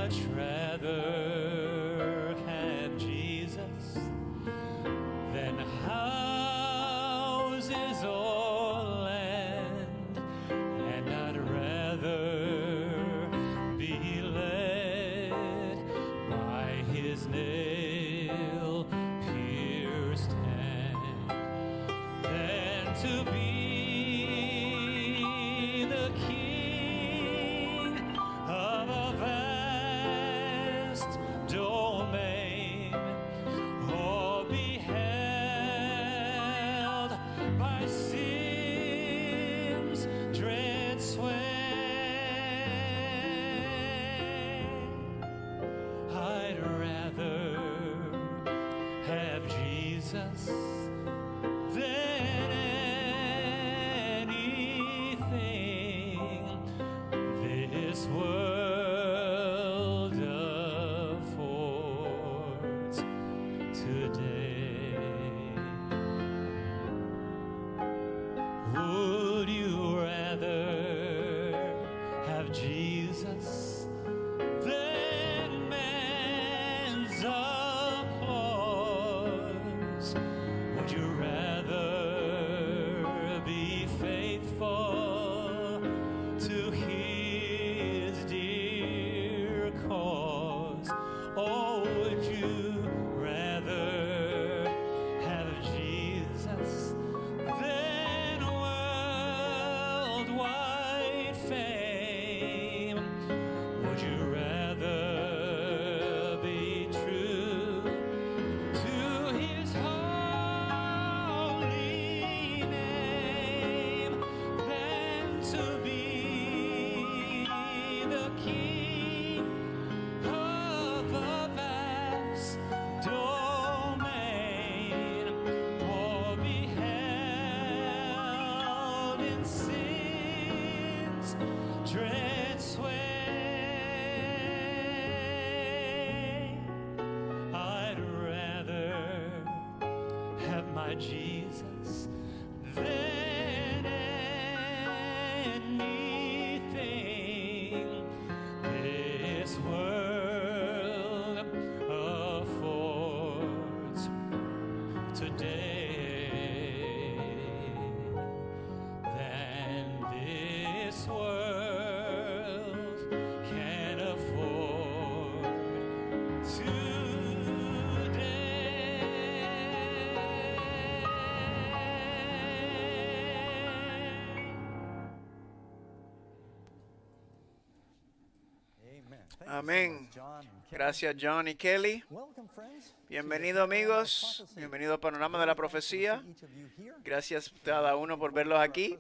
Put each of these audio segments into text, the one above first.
much rather have Jesus than houses or land, and I'd rather be led by his nail-pierced hand than to be the king of a vast domain, or be held by sin's dread sway. I'd rather have Jesus than anything this world affords today. Would you rather have Jesus than man's applause? Would you rather be faithful to his dear cause? Or would you rather have Jesus than worldwide fame? Would you rather be true to his holy name than to be the king of a vast domain, or be held in sin's dread sway? I'd rather have my Jesus than anything this world affords today, than this world can afford Amén. Gracias, John y Kelly. Bienvenidos, amigos. Bienvenido al Panorama de la Profecía. Gracias a cada uno por verlos aquí.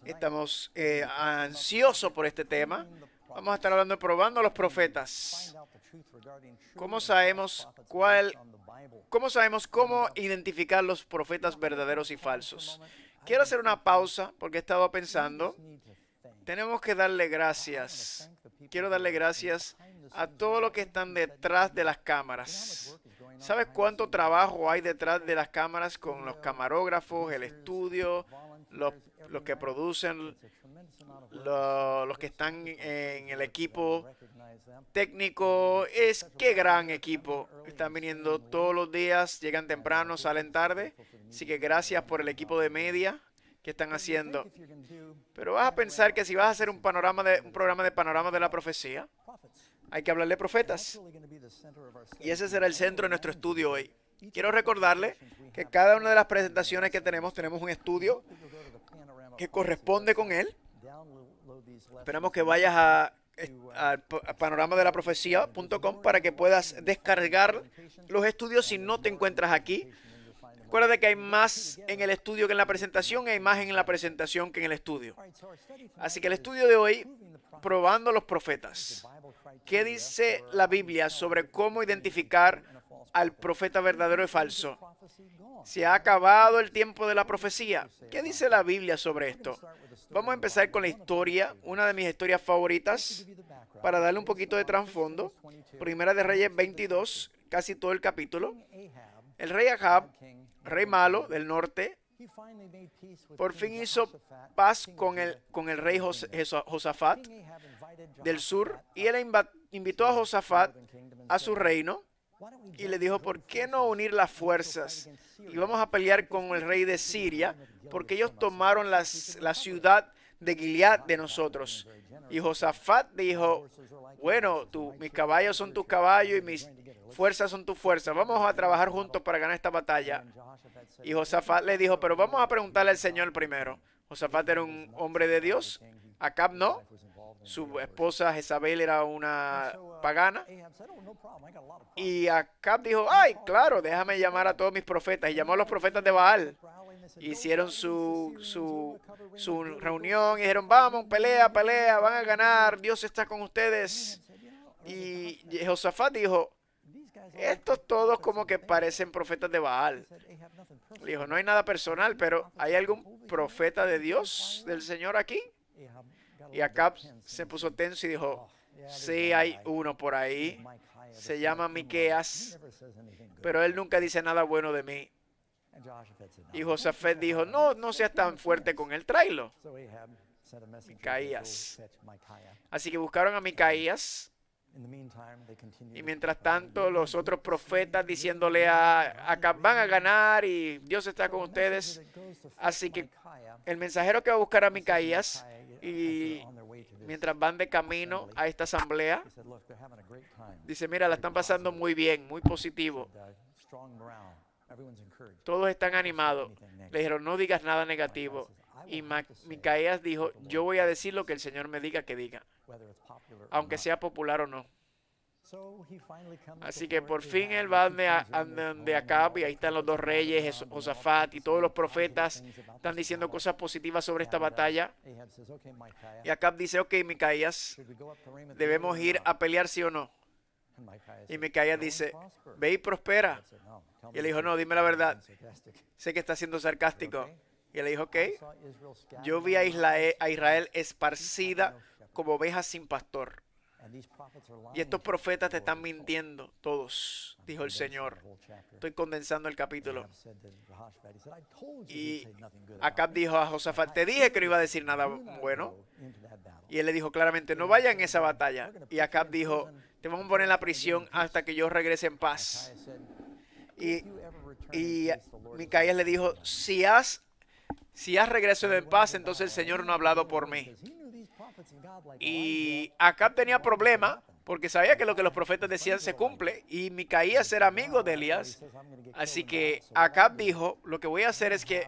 Estamos ansiosos por este tema. Vamos a estar hablando de probando a los profetas. ¿Cómo sabemos cómo identificar los profetas verdaderos y falsos? Quiero hacer una pausa porque he estado pensando. Tenemos que darle gracias. Quiero darle gracias a todos los que están detrás de las cámaras. ¿Sabes cuánto trabajo hay detrás de las cámaras con los camarógrafos, el estudio, los que producen, los que están en el equipo técnico? Qué gran equipo. Están viniendo todos los días, llegan temprano, salen tarde. Así que gracias por el equipo de media que están haciendo. Pero vas a pensar que si vas a hacer un programa de panorama de la profecía, hay que hablar de profetas. Y ese será el centro de nuestro estudio hoy. Quiero recordarle que cada una de las presentaciones que tenemos un estudio que corresponde con él. Esperamos que vayas a panoramadelaprofecía.com para que puedas descargar los estudios si no te encuentras aquí. Recuerda que hay más en el estudio que en la presentación, y hay más en la presentación que en el estudio. Así que el estudio de hoy, probando los profetas. ¿Qué dice la Biblia sobre cómo identificar al profeta verdadero y falso? ¿Se ha acabado el tiempo de la profecía? ¿Qué dice la Biblia sobre esto? Vamos a empezar con la historia, una de mis historias favoritas, para darle un poquito de trasfondo. Primera de Reyes 22, casi todo el capítulo. El rey Ahab, rey malo del norte, Por fin hizo paz con el rey Josafat del sur, y él invitó a Josafat a su reino y le dijo, ¿por qué no unir las fuerzas? Y vamos a pelear con el rey de Siria, porque ellos tomaron la ciudad de Gilead de nosotros. Y Josafat dijo, bueno, mis caballos son tus caballos y mis fuerzas son tus fuerzas. Vamos a trabajar juntos para ganar esta batalla. Y Josafat le dijo, pero vamos a preguntarle al Señor primero. Josafat era un hombre de Dios, Acab no. Su esposa Jezabel era una pagana. Y Acab dijo, ay, claro, déjame llamar a todos mis profetas. Y llamó a los profetas de Baal. Hicieron su reunión y dijeron, vamos, pelea, pelea, van a ganar, Dios está con ustedes. Y Josafat dijo, estos todos como que parecen profetas de Baal. Le dijo, no hay nada personal, pero ¿hay algún profeta de Dios, del Señor aquí? Y Acab se puso tenso y dijo, sí, hay uno por ahí, se llama Miqueas, pero él nunca dice nada bueno de mí. Y Josafat dijo, no seas tan fuerte con él, tráelo. Micaías. Así que buscaron a Micaías. Y mientras tanto, los otros profetas diciéndole a Acab, van a ganar y Dios está con ustedes. Así que el mensajero que va a buscar a Micaías, y mientras van de camino a esta asamblea, dice, mira, la están pasando muy bien, muy positivo. Todos están animados. Le dijeron, no digas nada negativo. Y Micaías dijo, yo voy a decir lo que el Señor me diga que diga, aunque sea popular o no. Así que por fin él va donde Acab, y ahí están los dos reyes, Josafat y todos los profetas están diciendo cosas positivas sobre esta batalla. Y Acab dice, ok, Micaías, ¿debemos ir a pelear, sí o no? Y Micaías dice, ve y prospera. Y él dijo, no, dime la verdad. Sé que está siendo sarcástico. Y él le dijo, ok, yo vi a Israel esparcida como ovejas sin pastor. Y estos profetas te están mintiendo, todos, dijo el Señor. Estoy condensando el capítulo. Y Acab dijo a Josafat, te dije que no iba a decir nada bueno. Y él le dijo claramente, no vayan en esa batalla. Y Acab dijo, te vamos a poner en la prisión hasta que yo regrese en paz. Y Micaías le dijo, si has regresado en paz, entonces el Señor no ha hablado por mí. Y Acab tenía problema porque sabía que lo que los profetas decían se cumple, y Micaías era amigo de Elías. Así que Acab dijo, lo que voy a hacer es que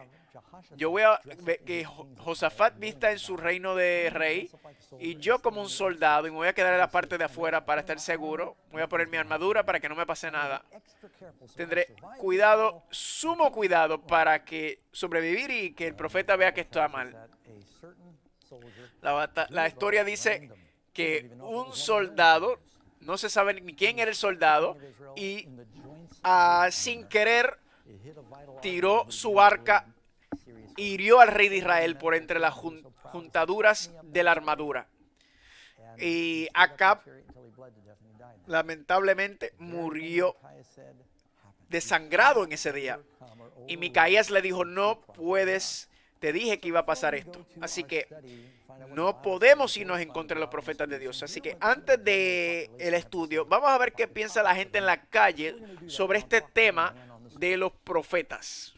yo voy a que Josafat vista en su reino de rey, y yo como un soldado, y me voy a quedar en la parte de afuera para estar seguro. Voy a poner mi armadura para que no me pase nada. Tendré cuidado, sumo cuidado, para que sobrevivir y que el profeta vea que está mal. La historia dice que un soldado, no se sabe ni quién era el soldado, y sin querer tiró su arca, hirió al rey de Israel por entre las juntaduras de la armadura. Y Acab lamentablemente murió desangrado en ese día. Y Micaías le dijo, no puedes, te dije que iba a pasar esto. Así que no podemos irnos en contra de los profetas de Dios. Así que antes del estudio, vamos a ver qué piensa la gente en la calle sobre este tema de los profetas.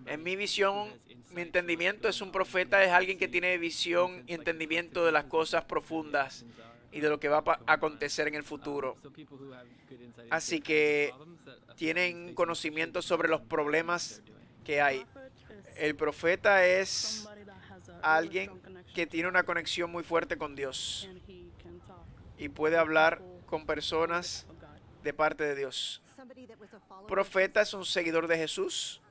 En mi visión, mi entendimiento es un profeta, es alguien que tiene visión y entendimiento de las cosas profundas y de lo que va a acontecer en el futuro. Así que tienen conocimiento sobre los problemas que hay. El profeta es alguien que tiene una conexión muy fuerte con Dios y puede hablar con personas de parte de Dios. Profeta es un seguidor de Jesús,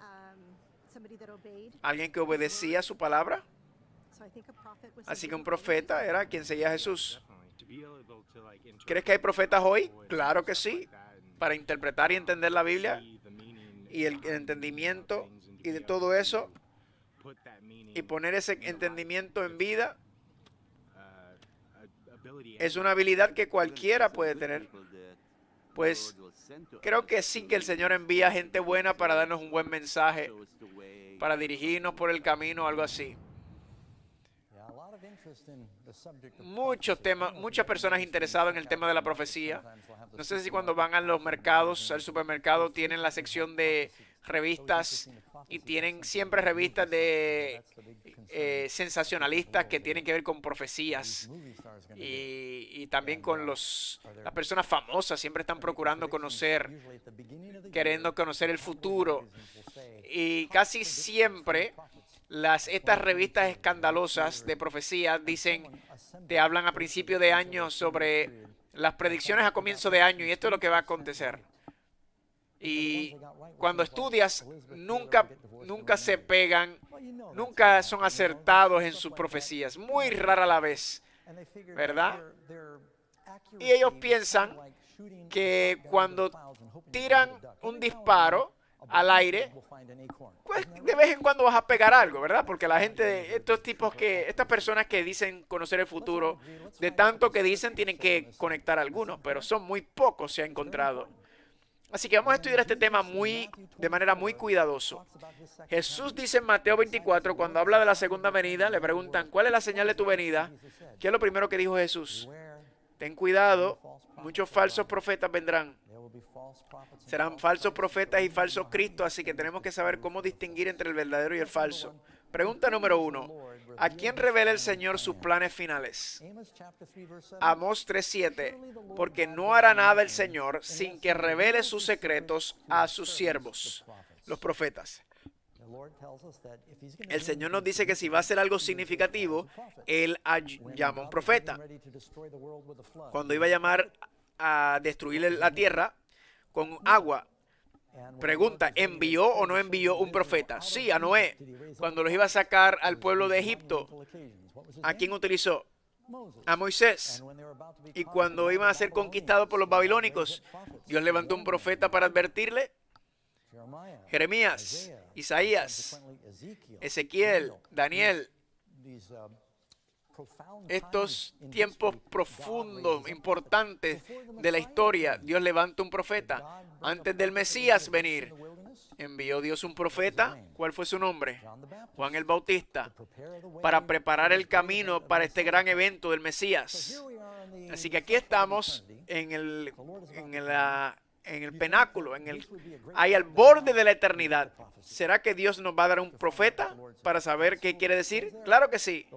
alguien que obedecía su palabra. Así que un profeta era quien seguía a Jesús. ¿Crees que hay profetas hoy? Claro que sí, para interpretar y entender la Biblia y el entendimiento y de todo eso, y poner ese entendimiento en vida. Es una habilidad que cualquiera puede tener. Pues creo que sí que el Señor envía gente buena para darnos un buen mensaje, para dirigirnos por el camino o algo así. Muchos temas, muchas personas interesadas en el tema de la profecía. No sé si cuando van a los mercados, al supermercado, tienen la sección de revistas y tienen siempre revistas de sensacionalistas que tienen que ver con profecías y también con las personas famosas. Siempre están procurando conocer, queriendo conocer el futuro, y casi siempre estas revistas escandalosas de profecía te hablan a principio de año sobre las predicciones a comienzo de año, y esto es lo que va a acontecer. Y cuando estudias, nunca se pegan, nunca son acertados en sus profecías, muy rara la vez, ¿verdad? Y ellos piensan que cuando tiran un disparo al aire, pues de vez en cuando vas a pegar algo, ¿verdad? Porque la gente, estas personas que dicen conocer el futuro, de tanto que dicen, tienen que conectar algunos, pero son muy pocos, se ha encontrado. Así que vamos a estudiar este tema de manera muy cuidadosa. Jesús dice en Mateo 24, cuando habla de la segunda venida, le preguntan, ¿cuál es la señal de tu venida? ¿Qué es lo primero que dijo Jesús? Ten cuidado, muchos falsos profetas vendrán. Serán falsos profetas y falsos cristos, así que tenemos que saber cómo distinguir entre el verdadero y el falso. Pregunta número 1. ¿A quién revela el Señor sus planes finales? Amós 3:7. Porque no hará nada el Señor sin que revele sus secretos a sus siervos, los profetas. El Señor nos dice que si va a hacer algo significativo, Él llama a un profeta. Cuando iba a llamar a destruir la tierra con agua, pregunta, ¿envió o no envió un profeta? Sí, a Noé. Cuando los iba a sacar al pueblo de Egipto, ¿a quién utilizó? A Moisés. Y cuando iban a ser conquistados por los babilónicos, Dios levantó un profeta para advertirle. Jeremías, Isaías, Ezequiel, Daniel. Estos tiempos profundos, importantes de la historia, Dios levanta un profeta. Antes del Mesías venir, envió Dios un profeta. ¿Cuál fue su nombre? Juan el Bautista, para preparar el camino para este gran evento del Mesías. Así que aquí estamos en el penáculo, ahí al borde de la eternidad. ¿Será que Dios nos va a dar un profeta para saber qué quiere decir? Claro que sí.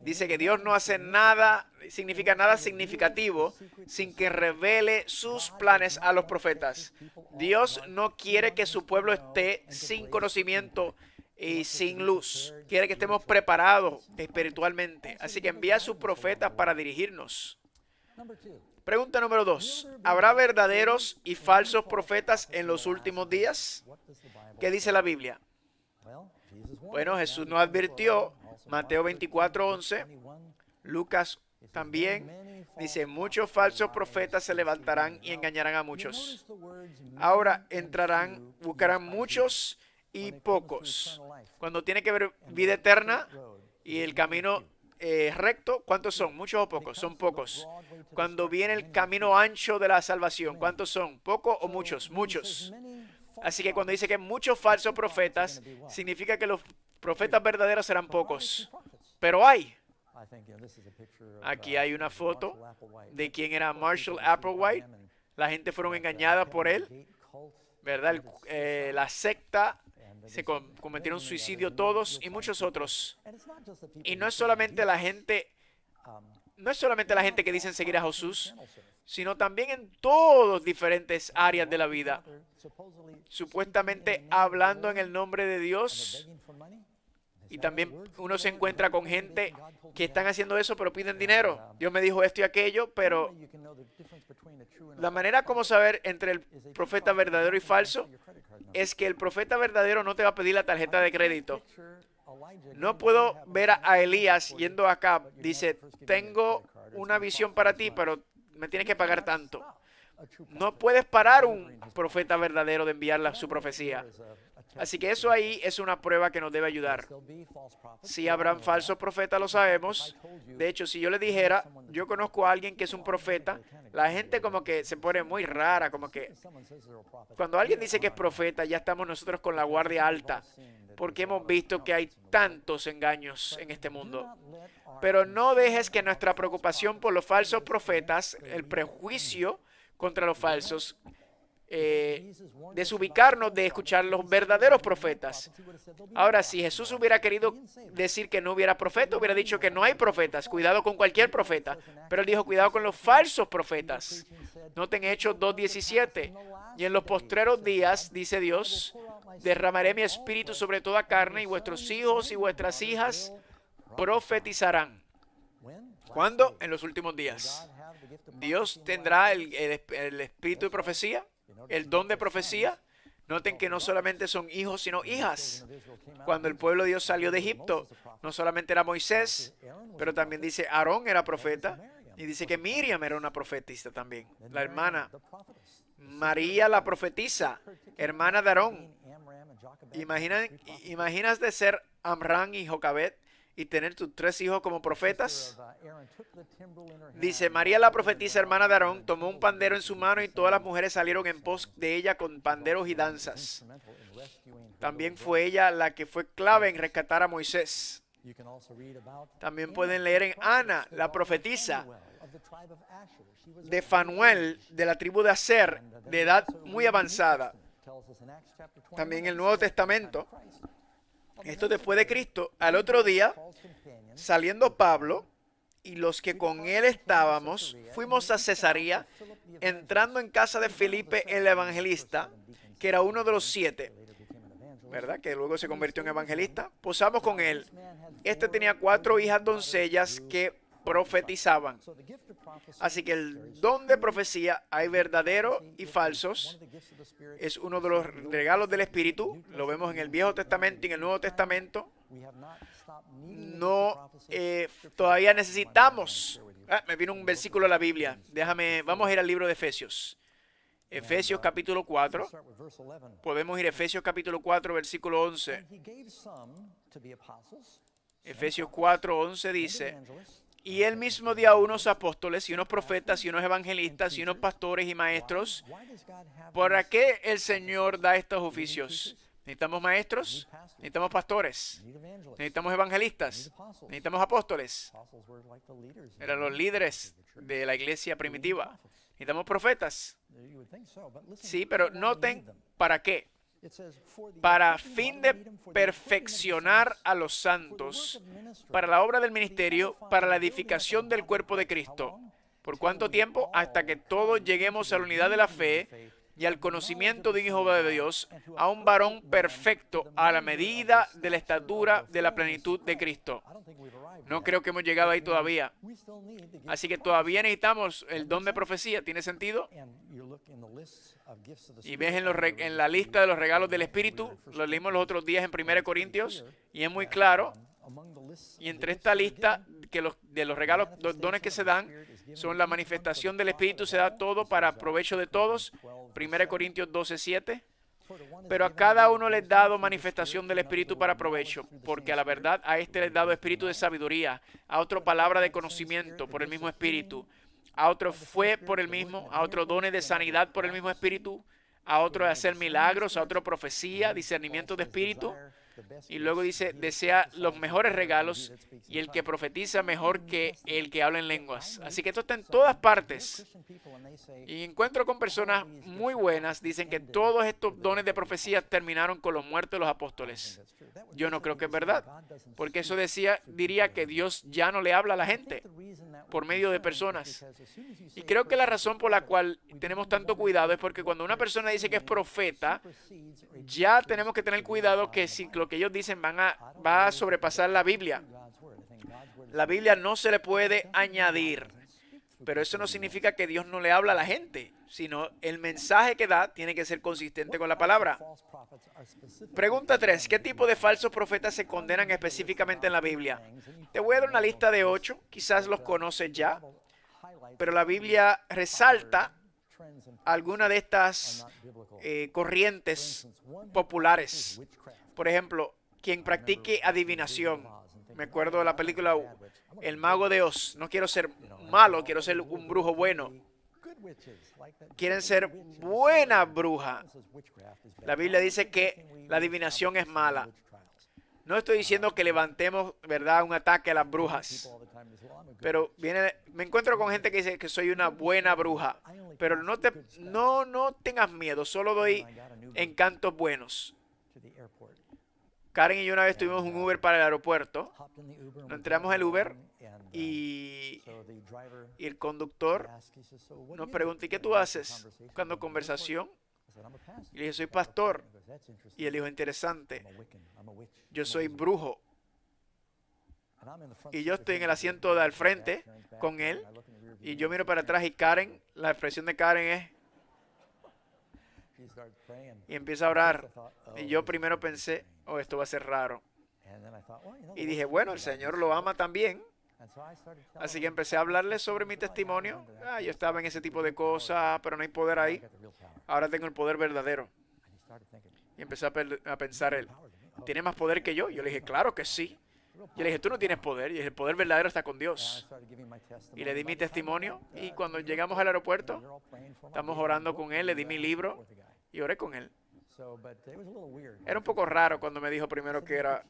Dice que Dios no hace nada, significa nada significativo sin que revele sus planes a los profetas. Dios no quiere que su pueblo esté sin conocimiento y sin luz. Quiere que estemos preparados espiritualmente. Así que envía a sus profetas para dirigirnos. Pregunta número 2. ¿Habrá verdaderos y falsos profetas en los últimos días? ¿Qué dice la Biblia? Bueno, Jesús nos advirtió, Mateo 24:11, Lucas también, dice, muchos falsos profetas se levantarán y engañarán a muchos. Ahora buscarán muchos y pocos. Cuando tiene que ver vida eterna y el camino recto, ¿cuántos son? ¿Muchos o pocos? Son pocos. Cuando viene el camino ancho de la salvación, ¿cuántos son? ¿Pocos o muchos? Muchos. Así que cuando dice que muchos falsos profetas, significa que los profetas verdaderos serán pocos. Pero hay. Aquí hay una foto de quién era Marshall Applewhite. La gente fueron engañada por él, ¿verdad? La secta, se cometieron suicidio todos y muchos otros. Y no es solamente la gente que dicen seguir a Jesús, sino también en todas diferentes áreas de la vida, supuestamente hablando en el nombre de Dios. Y también uno se encuentra con gente que están haciendo eso, pero piden dinero. Dios me dijo esto y aquello, pero la manera como saber entre el profeta verdadero y falso es que el profeta verdadero no te va a pedir la tarjeta de crédito. No puedo ver a Elías yendo acá. Dice, tengo una visión para ti, pero me tienes que pagar tanto. No puedes parar un profeta verdadero de enviarle su profecía. Así que eso ahí es una prueba que nos debe ayudar. Si habrán falsos profetas, lo sabemos. De hecho, si yo le dijera, yo conozco a alguien que es un profeta, la gente como que se pone muy rara, como que cuando alguien dice que es profeta, ya estamos nosotros con la guardia alta, porque hemos visto que hay tantos engaños en este mundo. Pero no dejes que nuestra preocupación por los falsos profetas, el prejuicio contra los falsos, desubicarnos de escuchar los verdaderos profetas. Ahora, si Jesús hubiera querido decir que no hubiera profeta, hubiera dicho que no hay profetas, cuidado con cualquier profeta. Pero él dijo, cuidado con los falsos profetas. Noten Hechos 2:17. Y en los postreros días, dice Dios, derramaré mi espíritu sobre toda carne y vuestros hijos y vuestras hijas profetizarán. ¿Cuándo? En los últimos días. Dios tendrá el espíritu de profecía, el don de profecía. Noten que no solamente son hijos, sino hijas. Cuando el pueblo de Dios salió de Egipto, no solamente era Moisés, pero también dice Aarón era profeta, y dice que Miriam era una profetista también, la hermana. María la profetisa, hermana de Aarón. Imaginas de ser Amram y Jocabed y tener tus 3 hijos como profetas. Dice, María la profetisa, hermana de Aarón, tomó un pandero en su mano y todas las mujeres salieron en pos de ella con panderos y danzas. También fue ella la que fue clave en rescatar a Moisés. También pueden leer en Ana, la profetisa de Fanuel, de la tribu de Aser, de edad muy avanzada. También en el Nuevo Testamento. Esto después de Cristo. Al otro día, saliendo Pablo y los que con él estábamos, fuimos a Cesarea, entrando en casa de Felipe el evangelista, que era uno de los 7, ¿verdad? Que luego se convirtió en evangelista. Posamos con él. Este tenía 4 hijas doncellas que profetizaban. Así que el don de profecía, hay verdadero y falsos, es uno de los regalos del Espíritu. Lo vemos en el Viejo Testamento y en el Nuevo Testamento. No, todavía necesitamos. Me vino un versículo de la Biblia. Vamos a ir al libro de Efesios. Efesios capítulo 4. Podemos ir a Efesios capítulo 4, versículo 11. Efesios 4:11 dice, y él mismo dio a unos apóstoles y unos profetas y unos evangelistas y unos pastores y maestros. ¿Para qué el Señor da estos oficios? ¿Necesitamos maestros? ¿Necesitamos pastores? ¿Necesitamos evangelistas? ¿Necesitamos apóstoles? Eran los líderes de la iglesia primitiva. ¿Necesitamos profetas? Sí, pero noten para qué. Para fin de perfeccionar a los santos, para la obra del ministerio, para la edificación del cuerpo de Cristo. ¿Por cuánto tiempo? Hasta que todos lleguemos a la unidad de la fe y al conocimiento de un Hijo de Dios, a un varón perfecto, a la medida de la estatura de la plenitud de Cristo. No creo que hemos llegado ahí todavía. Así que todavía necesitamos el don de profecía. ¿Tiene sentido? Y ves en la lista de los regalos del Espíritu, lo leímos los otros días en 1 Corintios, y es muy claro. Y entre esta lista de los regalos, los dones que se dan, son la manifestación del Espíritu, se da todo para provecho de todos. 1 Corintios 12:7. Pero a cada uno les dado manifestación del Espíritu para provecho, porque a la verdad a este les dado espíritu de sabiduría, a otro palabra de conocimiento por el mismo Espíritu, a otro fue por el mismo, a otro dones de sanidad por el mismo Espíritu, a otro de hacer milagros, a otro profecía, discernimiento de espíritu. Y luego dice, desea los mejores regalos y el que profetiza mejor que el que habla en lenguas. Así que esto está en todas partes. Y encuentro con personas muy buenas, dicen que todos estos dones de profecía terminaron con los muertos de los apóstoles. Yo no creo que es verdad, porque eso diría que Dios ya no le habla a la gente por medio de personas. Y creo que la razón por la cual tenemos tanto cuidado es porque cuando una persona dice que es profeta, ya tenemos que tener cuidado que si lo que ellos dicen va a sobrepasar la Biblia. La Biblia no se le puede añadir, pero eso no significa que Dios no le habla a la gente, sino el mensaje que da tiene que ser consistente con la palabra. Pregunta 3. ¿Qué tipo de falsos profetas se condenan específicamente en la Biblia? Te voy a dar una lista de 8, quizás los conoces ya, pero la Biblia resalta alguna de estas corrientes populares. Por ejemplo, quien practique adivinación. Me acuerdo de la película El Mago de Oz. No quiero ser malo, quiero ser un brujo bueno. Quieren ser buena bruja. La Biblia dice que la adivinación es mala. No estoy diciendo que levantemos, ¿verdad?, un ataque a las brujas. Pero me encuentro con gente que dice que soy una buena bruja. Pero no tengas miedo, solo doy encantos buenos. Karen y yo una vez tuvimos un Uber para el aeropuerto. Nos entramos el Uber y el conductor nos preguntó, ¿y qué tú haces? Buscando conversación. Y le dije, soy pastor. Y él dijo, interesante, yo soy brujo. Y yo estoy en el asiento de al frente con él. Y yo miro para atrás y Karen, la expresión de Karen es... Y empieza a orar. Y yo primero pensé, oh, esto va a ser raro. Y dije, bueno, el Señor lo ama también. Así que empecé a hablarle sobre mi testimonio. Yo estaba en ese tipo de cosas, pero no hay poder ahí. Ahora tengo el poder verdadero. Y empecé a pensar él, ¿tiene más poder que yo? Yo le dije, claro que sí. Yo le dije, tú no tienes poder. Y dije, el poder verdadero está con Dios. Y le di mi testimonio. Y cuando llegamos al aeropuerto, estamos orando con él, le di mi libro y oré con él. Era un poco raro cuando me dijo primero que era...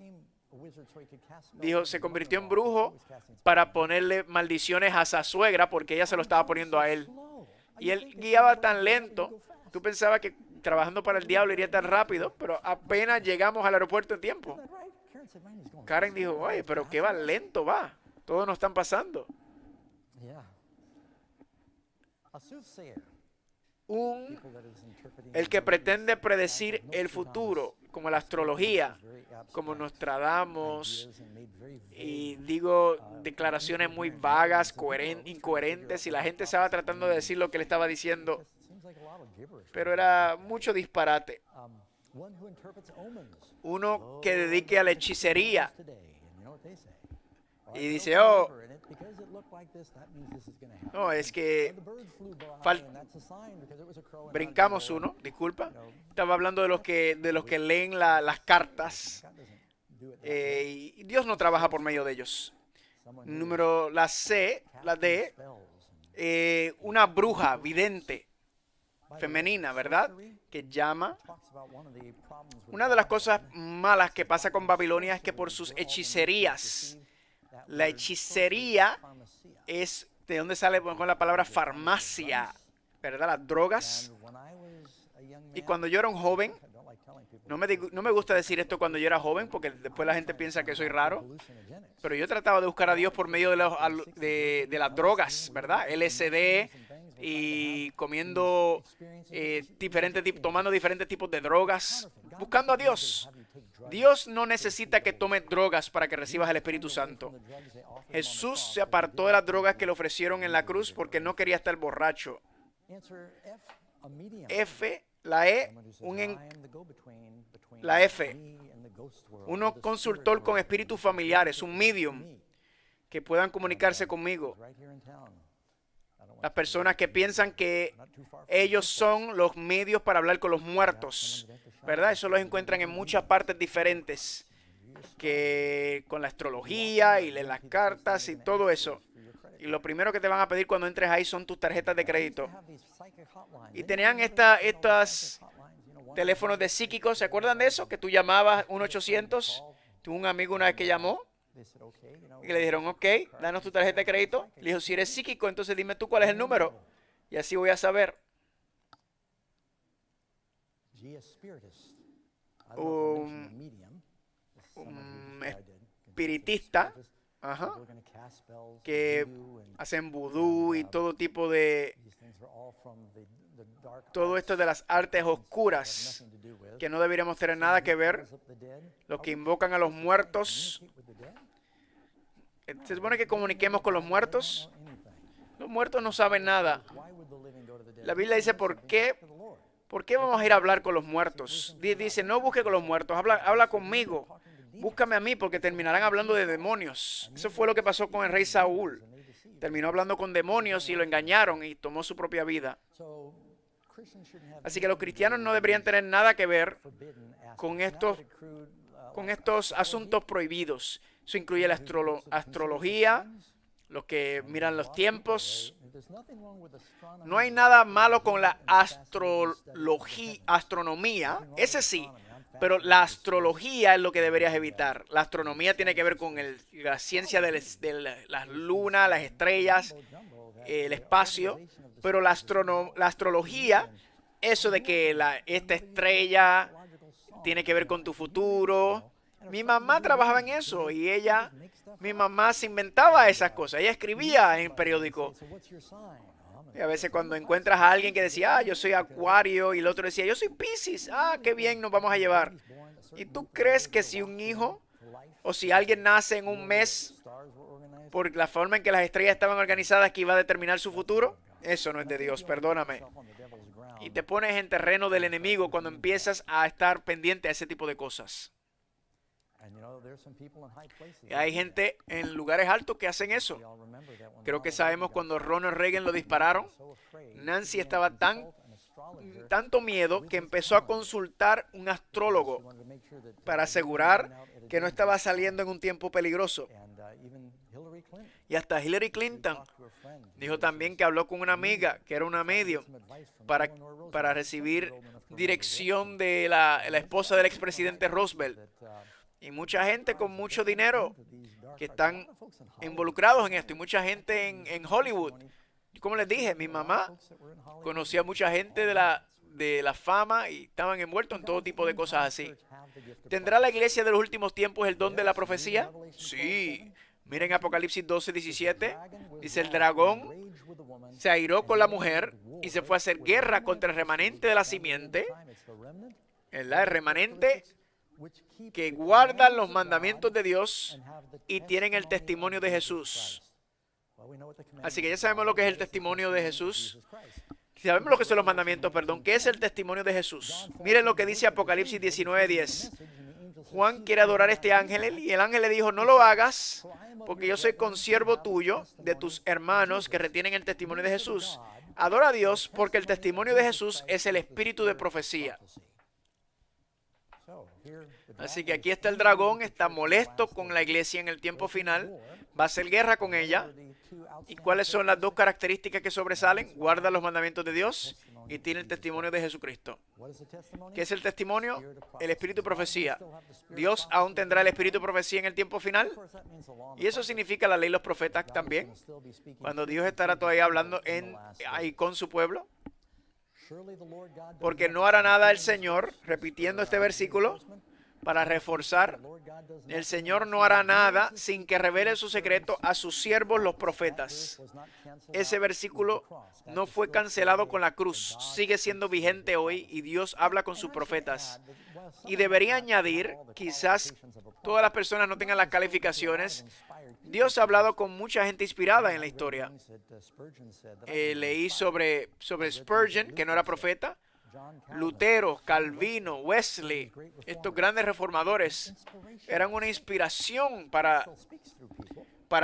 Dijo, se convirtió en brujo para ponerle maldiciones a su suegra porque ella se lo estaba poniendo a él. Y él guiaba tan lento. Tú pensabas que trabajando para el diablo iría tan rápido, pero apenas llegamos al aeropuerto en tiempo. Karen dijo, oye, pero qué va lento va. Todos nos están pasando. El que pretende predecir el futuro, como la astrología, como Nostradamus, y digo declaraciones muy vagas, incoherentes, y la gente estaba tratando de decir lo que le estaba diciendo, pero era mucho disparate. Uno que dedique a la hechicería y dice, oh, no, es que brincamos uno, disculpa. Estaba hablando de los que leen las cartas. Y Dios no trabaja por medio de ellos. Número la D, una bruja vidente femenina, ¿verdad? Que llama. Una de las cosas malas que pasa con Babilonia es que por sus hechicerías, la hechicería es de donde sale con la palabra farmacia, ¿verdad? Las drogas. Y cuando yo era un joven, no me gusta decir esto cuando yo era joven, porque después la gente piensa que soy raro, pero yo trataba de buscar a Dios por medio de las drogas, ¿verdad? LSD y comiendo tomando diferentes tipos de drogas, buscando a Dios. Dios no necesita que tomes drogas para que recibas el Espíritu Santo. Jesús se apartó de las drogas que le ofrecieron en la cruz porque no quería estar borracho. La F, uno consultor con espíritus familiares, un medium, que puedan comunicarse conmigo. Las personas que piensan que ellos son los medios para hablar con los muertos, ¿verdad? Eso los encuentran en muchas partes diferentes, que con la astrología y las cartas y todo eso. Y lo primero que te van a pedir cuando entres ahí son tus tarjetas de crédito. Y tenían estas teléfonos de psíquicos, ¿se acuerdan de eso? Que tú llamabas 1-800, tuve un amigo una vez que llamó y le dijeron, ok, danos tu tarjeta de crédito. Le dijo, si eres psíquico, entonces dime tú cuál es el número y así voy a saber. Un espiritista, que hacen vudú y todo tipo de... Todo esto de las artes oscuras, que no deberíamos tener nada que ver. Los que invocan a los muertos. Se supone que comuniquemos con los muertos. Los muertos no saben nada. La Biblia dice, ¿por qué vamos a ir a hablar con los muertos? Dice, no busque con los muertos, habla conmigo. Búscame a mí porque terminarán hablando de demonios. Eso fue lo que pasó con el rey Saúl. terminó hablando con demonios y lo engañaron y tomó su propia vida. Así que los cristianos no deberían tener nada que ver con estos asuntos prohibidos. Eso incluye la astrología, los que miran los tiempos. No hay nada malo con la astronomía, ese sí, pero la astrología es lo que deberías evitar. La astronomía tiene que ver con la ciencia de las lunas, las estrellas, el espacio, pero la astrología, eso de que esta estrella tiene que ver con tu futuro. Mi mamá trabajaba en eso y mi mamá se inventaba esas cosas. Ella escribía en periódico. Y a veces cuando encuentras a alguien que decía, yo soy Acuario, y el otro decía, yo soy Piscis, qué bien, nos vamos a llevar. ¿Y tú crees que si un hijo o si alguien nace en un mes por la forma en que las estrellas estaban organizadas que iba a determinar su futuro? Eso no es de Dios, perdóname. Y te pones en terreno del enemigo cuando empiezas a estar pendiente a ese tipo de cosas. Y hay gente en lugares altos que hacen eso. Creo que sabemos cuando Ronald Reagan lo dispararon, Nancy estaba tanto miedo que empezó a consultar un astrólogo para asegurar que no estaba saliendo en un tiempo peligroso. Y hasta Hillary Clinton dijo también que habló con una amiga que era una medium para recibir dirección de la esposa del expresidente Roosevelt. Y mucha gente con mucho dinero que están involucrados en esto. Y mucha gente en Hollywood. Y como les dije, mi mamá conocía a mucha gente de la fama y estaban envueltos en todo tipo de cosas así. ¿Tendrá la iglesia de los últimos tiempos el don de la profecía? Sí. Miren Apocalipsis 12:17. Dice, el dragón se airó con la mujer y se fue a hacer guerra contra el remanente de la simiente. El remanente que guardan los mandamientos de Dios y tienen el testimonio de Jesús. Así que ya sabemos lo que es el testimonio de Jesús. Sabemos lo que son los mandamientos, perdón. ¿Qué es el testimonio de Jesús? Miren lo que dice Apocalipsis 19:10. Juan quiere adorar a este ángel y el ángel le dijo, no lo hagas porque yo soy consiervo tuyo, de tus hermanos que retienen el testimonio de Jesús. Adora a Dios porque el testimonio de Jesús es el espíritu de profecía. Así que aquí está el dragón, está molesto con la iglesia en el tiempo final, va a hacer guerra con ella. ¿Y cuáles son las dos características que sobresalen? Guarda los mandamientos de Dios y tiene el testimonio de Jesucristo. ¿Qué es el testimonio? El espíritu de profecía. ¿Dios aún tendrá el espíritu de profecía en el tiempo final? Y eso significa la ley y los profetas también. Cuando Dios estará todavía hablando ahí con su pueblo. Porque no hará nada el Señor, repitiendo este versículo, para reforzar, el Señor no hará nada sin que revele su secreto a sus siervos los profetas. Ese versículo no fue cancelado con la cruz, sigue siendo vigente hoy y Dios habla con sus profetas. Y debería añadir, quizás todas las personas no tengan las calificaciones, Dios ha hablado con mucha gente inspirada en la historia. Leí sobre Spurgeon, que no era profeta, Lutero, Calvino, Wesley, estos grandes reformadores eran una inspiración para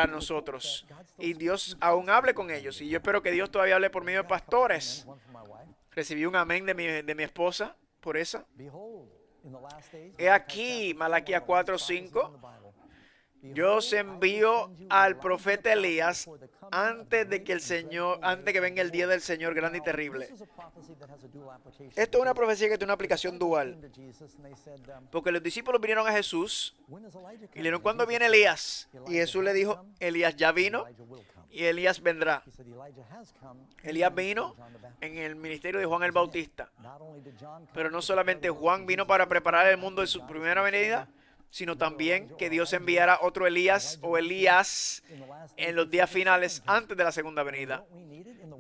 nosotros. Y Dios aún hable con ellos. Y yo espero que Dios todavía hable por medio de pastores. Recibí un amén de mi esposa por eso. He aquí, Malaquías 4:5. Yo os envío al profeta Elías antes de que venga el día del Señor grande y terrible. Esto es una profecía que tiene una aplicación dual. Porque los discípulos vinieron a Jesús y le dijeron, ¿cuándo viene Elías? Y Jesús le dijo, Elías ya vino y Elías vendrá. Elías vino en el ministerio de Juan el Bautista. Pero no solamente Juan vino para preparar el mundo de su primera venida, sino también que Dios enviara otro Elías o Elías en los días finales antes de la segunda venida.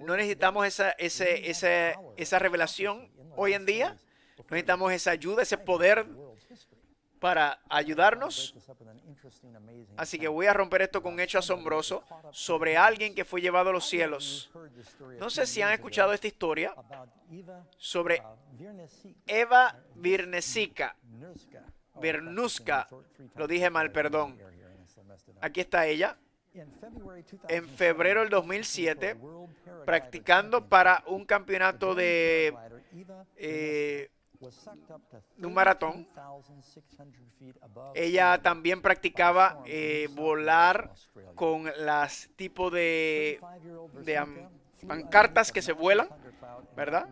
¿No necesitamos esa revelación hoy en día? ¿No necesitamos esa ayuda, ese poder para ayudarnos? Así que voy a romper esto con un hecho asombroso sobre alguien que fue llevado a los cielos. No sé si han escuchado esta historia sobre Eva Vernuska, lo dije mal, perdón. Aquí está ella. en febrero del 2007 practicando para un campeonato de un maratón. Ella también practicaba volar con las tipos de pancartas que se vuelan, ¿verdad?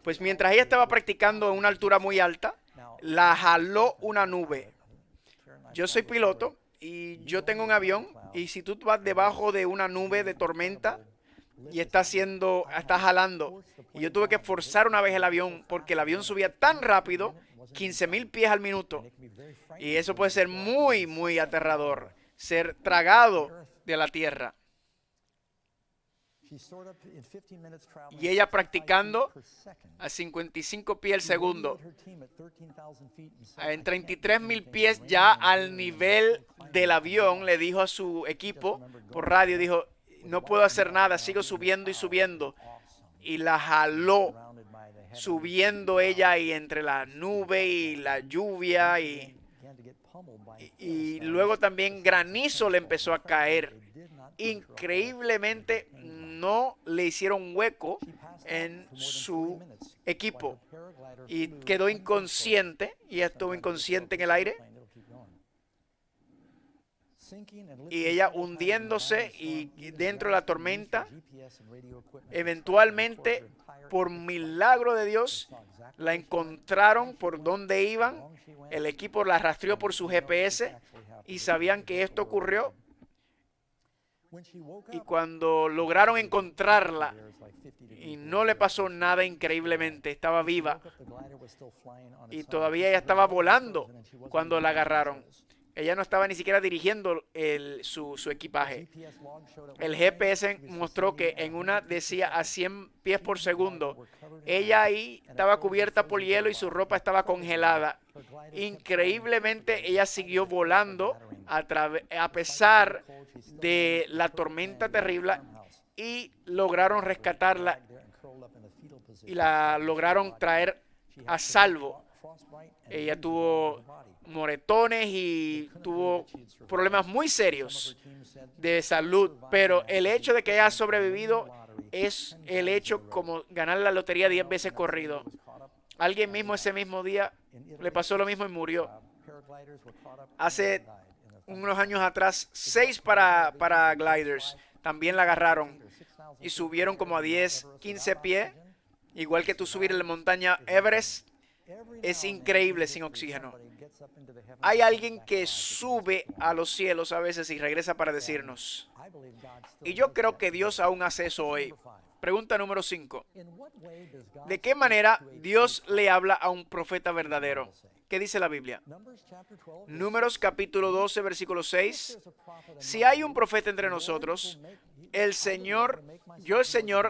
Pues mientras ella estaba practicando en una altura muy alta, la jaló una nube. Yo soy piloto y yo tengo un avión, y si tú vas debajo de una nube de tormenta y está jalando, y yo tuve que forzar una vez el avión porque el avión subía tan rápido, 15,000 pies al minuto, y eso puede ser muy, muy aterrador, ser tragado de la tierra. Y ella practicando a 55 pies al segundo, en 33,000 pies ya al nivel del avión, le dijo a su equipo por radio, dijo, no puedo hacer nada, sigo subiendo y subiendo. Y la jaló, subiendo ella y entre la nube y la lluvia, y luego también granizo le empezó a caer. Increíblemente no le hicieron hueco en su equipo y quedó inconsciente, y estuvo inconsciente en el aire, y ella hundiéndose y dentro de la tormenta. Eventualmente, por milagro de Dios, la encontraron por donde iban. El equipo la rastreó por su GPS y sabían que esto ocurrió. Y cuando lograron encontrarla y no le pasó nada, increíblemente, estaba viva y todavía ella estaba volando cuando la agarraron. Ella no estaba ni siquiera dirigiendo su equipaje. El GPS mostró que en una decía a 100 pies por segundo. Ella ahí estaba cubierta por hielo y su ropa estaba congelada. Increíblemente, ella siguió volando a pesar de la tormenta terrible, y lograron rescatarla y la lograron traer a salvo. Ella tuvo moretones y tuvo problemas muy serios de salud, pero el hecho de que haya sobrevivido es el hecho como ganar la lotería 10 veces corrido. Alguien mismo ese mismo día le pasó lo mismo y murió. Hace unos años atrás, 6 paragliders también la agarraron y subieron como a 10, 15 pies, igual que tú subir en la montaña Everest. Es increíble sin oxígeno. Hay alguien que sube a los cielos a veces y regresa para decirnos. Y yo creo que Dios aún hace eso hoy. Pregunta número 5. ¿De qué manera Dios le habla a un profeta verdadero? ¿Qué dice la Biblia? Números capítulo 12, versículo 6. Si hay un profeta entre nosotros, el Señor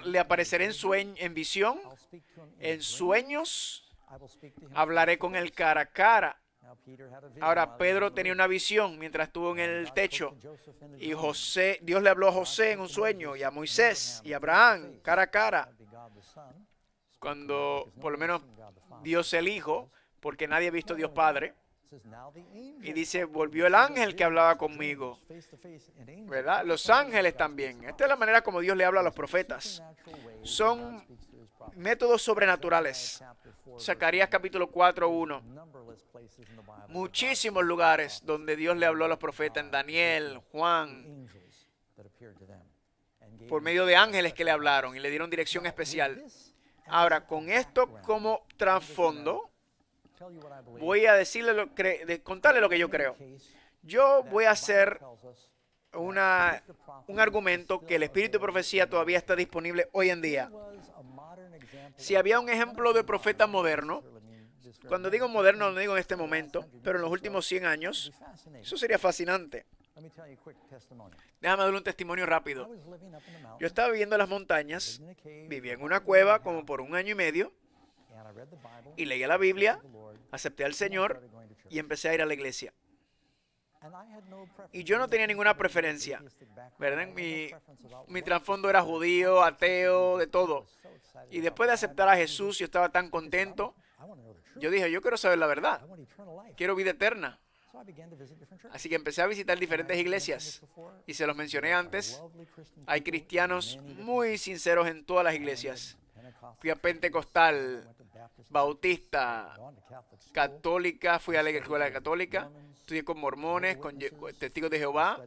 le apareceré en visión, en sueños. Hablaré con él cara a cara. Ahora, Pedro tenía una visión mientras estuvo en el techo, y Dios le habló a José en un sueño, y a Moisés y a Abraham cara a cara. Cuando, por lo menos, Dios el Hijo, porque nadie ha visto a Dios Padre. Y dice, volvió el ángel que hablaba conmigo, ¿verdad? Los ángeles también. Esta es la manera como Dios le habla a los profetas. Son métodos sobrenaturales. Zacarías capítulo 4:1. Muchísimos lugares donde Dios le habló a los profetas, en Daniel, Juan, por medio de ángeles que le hablaron y le dieron dirección especial. Ahora, con esto como trasfondo, voy a contarle lo que yo creo. Yo voy a hacer un argumento que el espíritu de profecía todavía está disponible hoy en día. Si había un ejemplo de profeta moderno, cuando digo moderno no digo en este momento, pero en los últimos 100 años, eso sería fascinante. Déjame dar un testimonio rápido. Yo estaba viviendo en las montañas, vivía en una cueva como por 1 año y medio, y leía la Biblia, acepté al Señor y empecé a ir a la iglesia. Y yo no tenía ninguna preferencia, ¿verdad? Mi trasfondo era judío, ateo, de todo. Y después de aceptar a Jesús, yo estaba tan contento. Yo dije, yo quiero saber la verdad. Quiero vida eterna. Así que empecé a visitar diferentes iglesias. Y se los mencioné antes. Hay cristianos muy sinceros en todas las iglesias. Fui a Pentecostal, Bautista, Católica, fui a la escuela católica, estudié con mormones, con testigos de Jehová,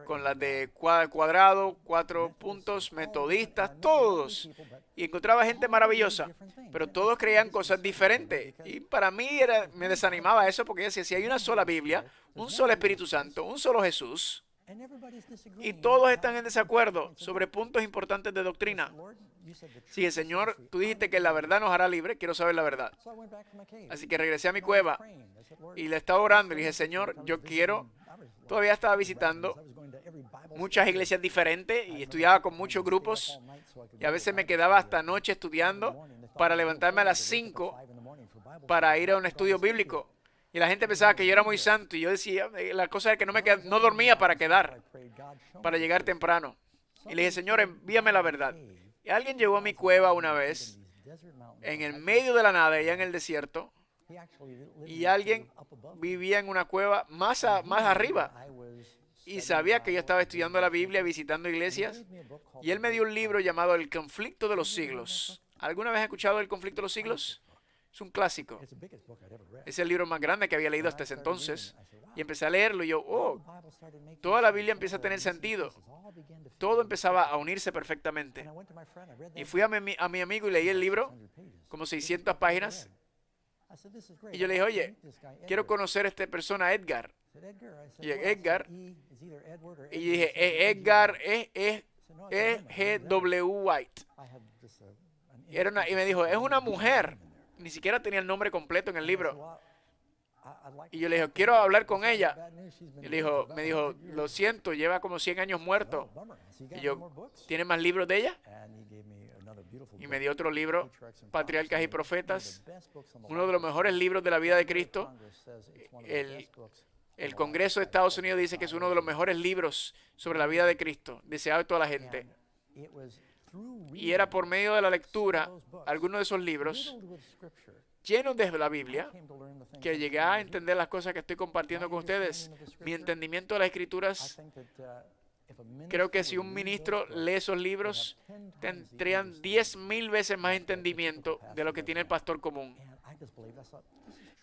con las de cuadrado, 4 puntos, metodistas, todos. Y encontraba gente maravillosa, pero todos creían cosas diferentes. Y para mí me desanimaba eso porque decía, si hay una sola Biblia, un solo Espíritu Santo, un solo Jesús, y todos están en desacuerdo sobre puntos importantes de doctrina. Sí, el Señor, tú dijiste que la verdad nos hará libre, quiero saber la verdad. Así que regresé a mi cueva y le estaba orando y le dije, Señor, yo quiero, todavía estaba visitando muchas iglesias diferentes y estudiaba con muchos grupos y a veces me quedaba hasta noche estudiando para levantarme a las 5 para ir a un estudio bíblico. Y la gente pensaba que yo era muy santo y yo decía, la cosa es que no dormía para llegar temprano. Y le dije, Señor, envíame la verdad. Y alguien llegó a mi cueva una vez, en el medio de la nada, allá en el desierto, y alguien vivía en una cueva más arriba. Y sabía que yo estaba estudiando la Biblia, visitando iglesias, y él me dio un libro llamado El Conflicto de los Siglos. ¿Alguna vez has escuchado El Conflicto de los Siglos? Es un clásico. Es el libro más grande que había leído hasta ese entonces. Y empecé a leerlo y yo, toda la Biblia empieza a tener sentido. Todo empezaba a unirse perfectamente. Y fui a mi amigo y leí el libro, como 600 páginas. Y yo le dije, oye, quiero conocer a esta persona, Edgar. Y Edgar, y dije, Edgar es G.W. White. Y me dijo, es una mujer. Ni siquiera tenía el nombre completo en el libro. Y yo le dije, quiero hablar con ella. Y me dijo, lo siento, lleva como 100 años muerto. Y yo, ¿tiene más libros de ella? Y me dio otro libro, Patriarcas y Profetas, uno de los mejores libros de la vida de Cristo. El Congreso de Estados Unidos dice que es uno de los mejores libros sobre la vida de Cristo, deseado de toda la gente. Y era por medio de la lectura, algunos de esos libros, llenos de la Biblia, que llegué a entender las cosas que estoy compartiendo con ustedes. Mi entendimiento de las Escrituras, creo que si un ministro lee esos libros, tendrían 10,000 veces más entendimiento de lo que tiene el pastor común.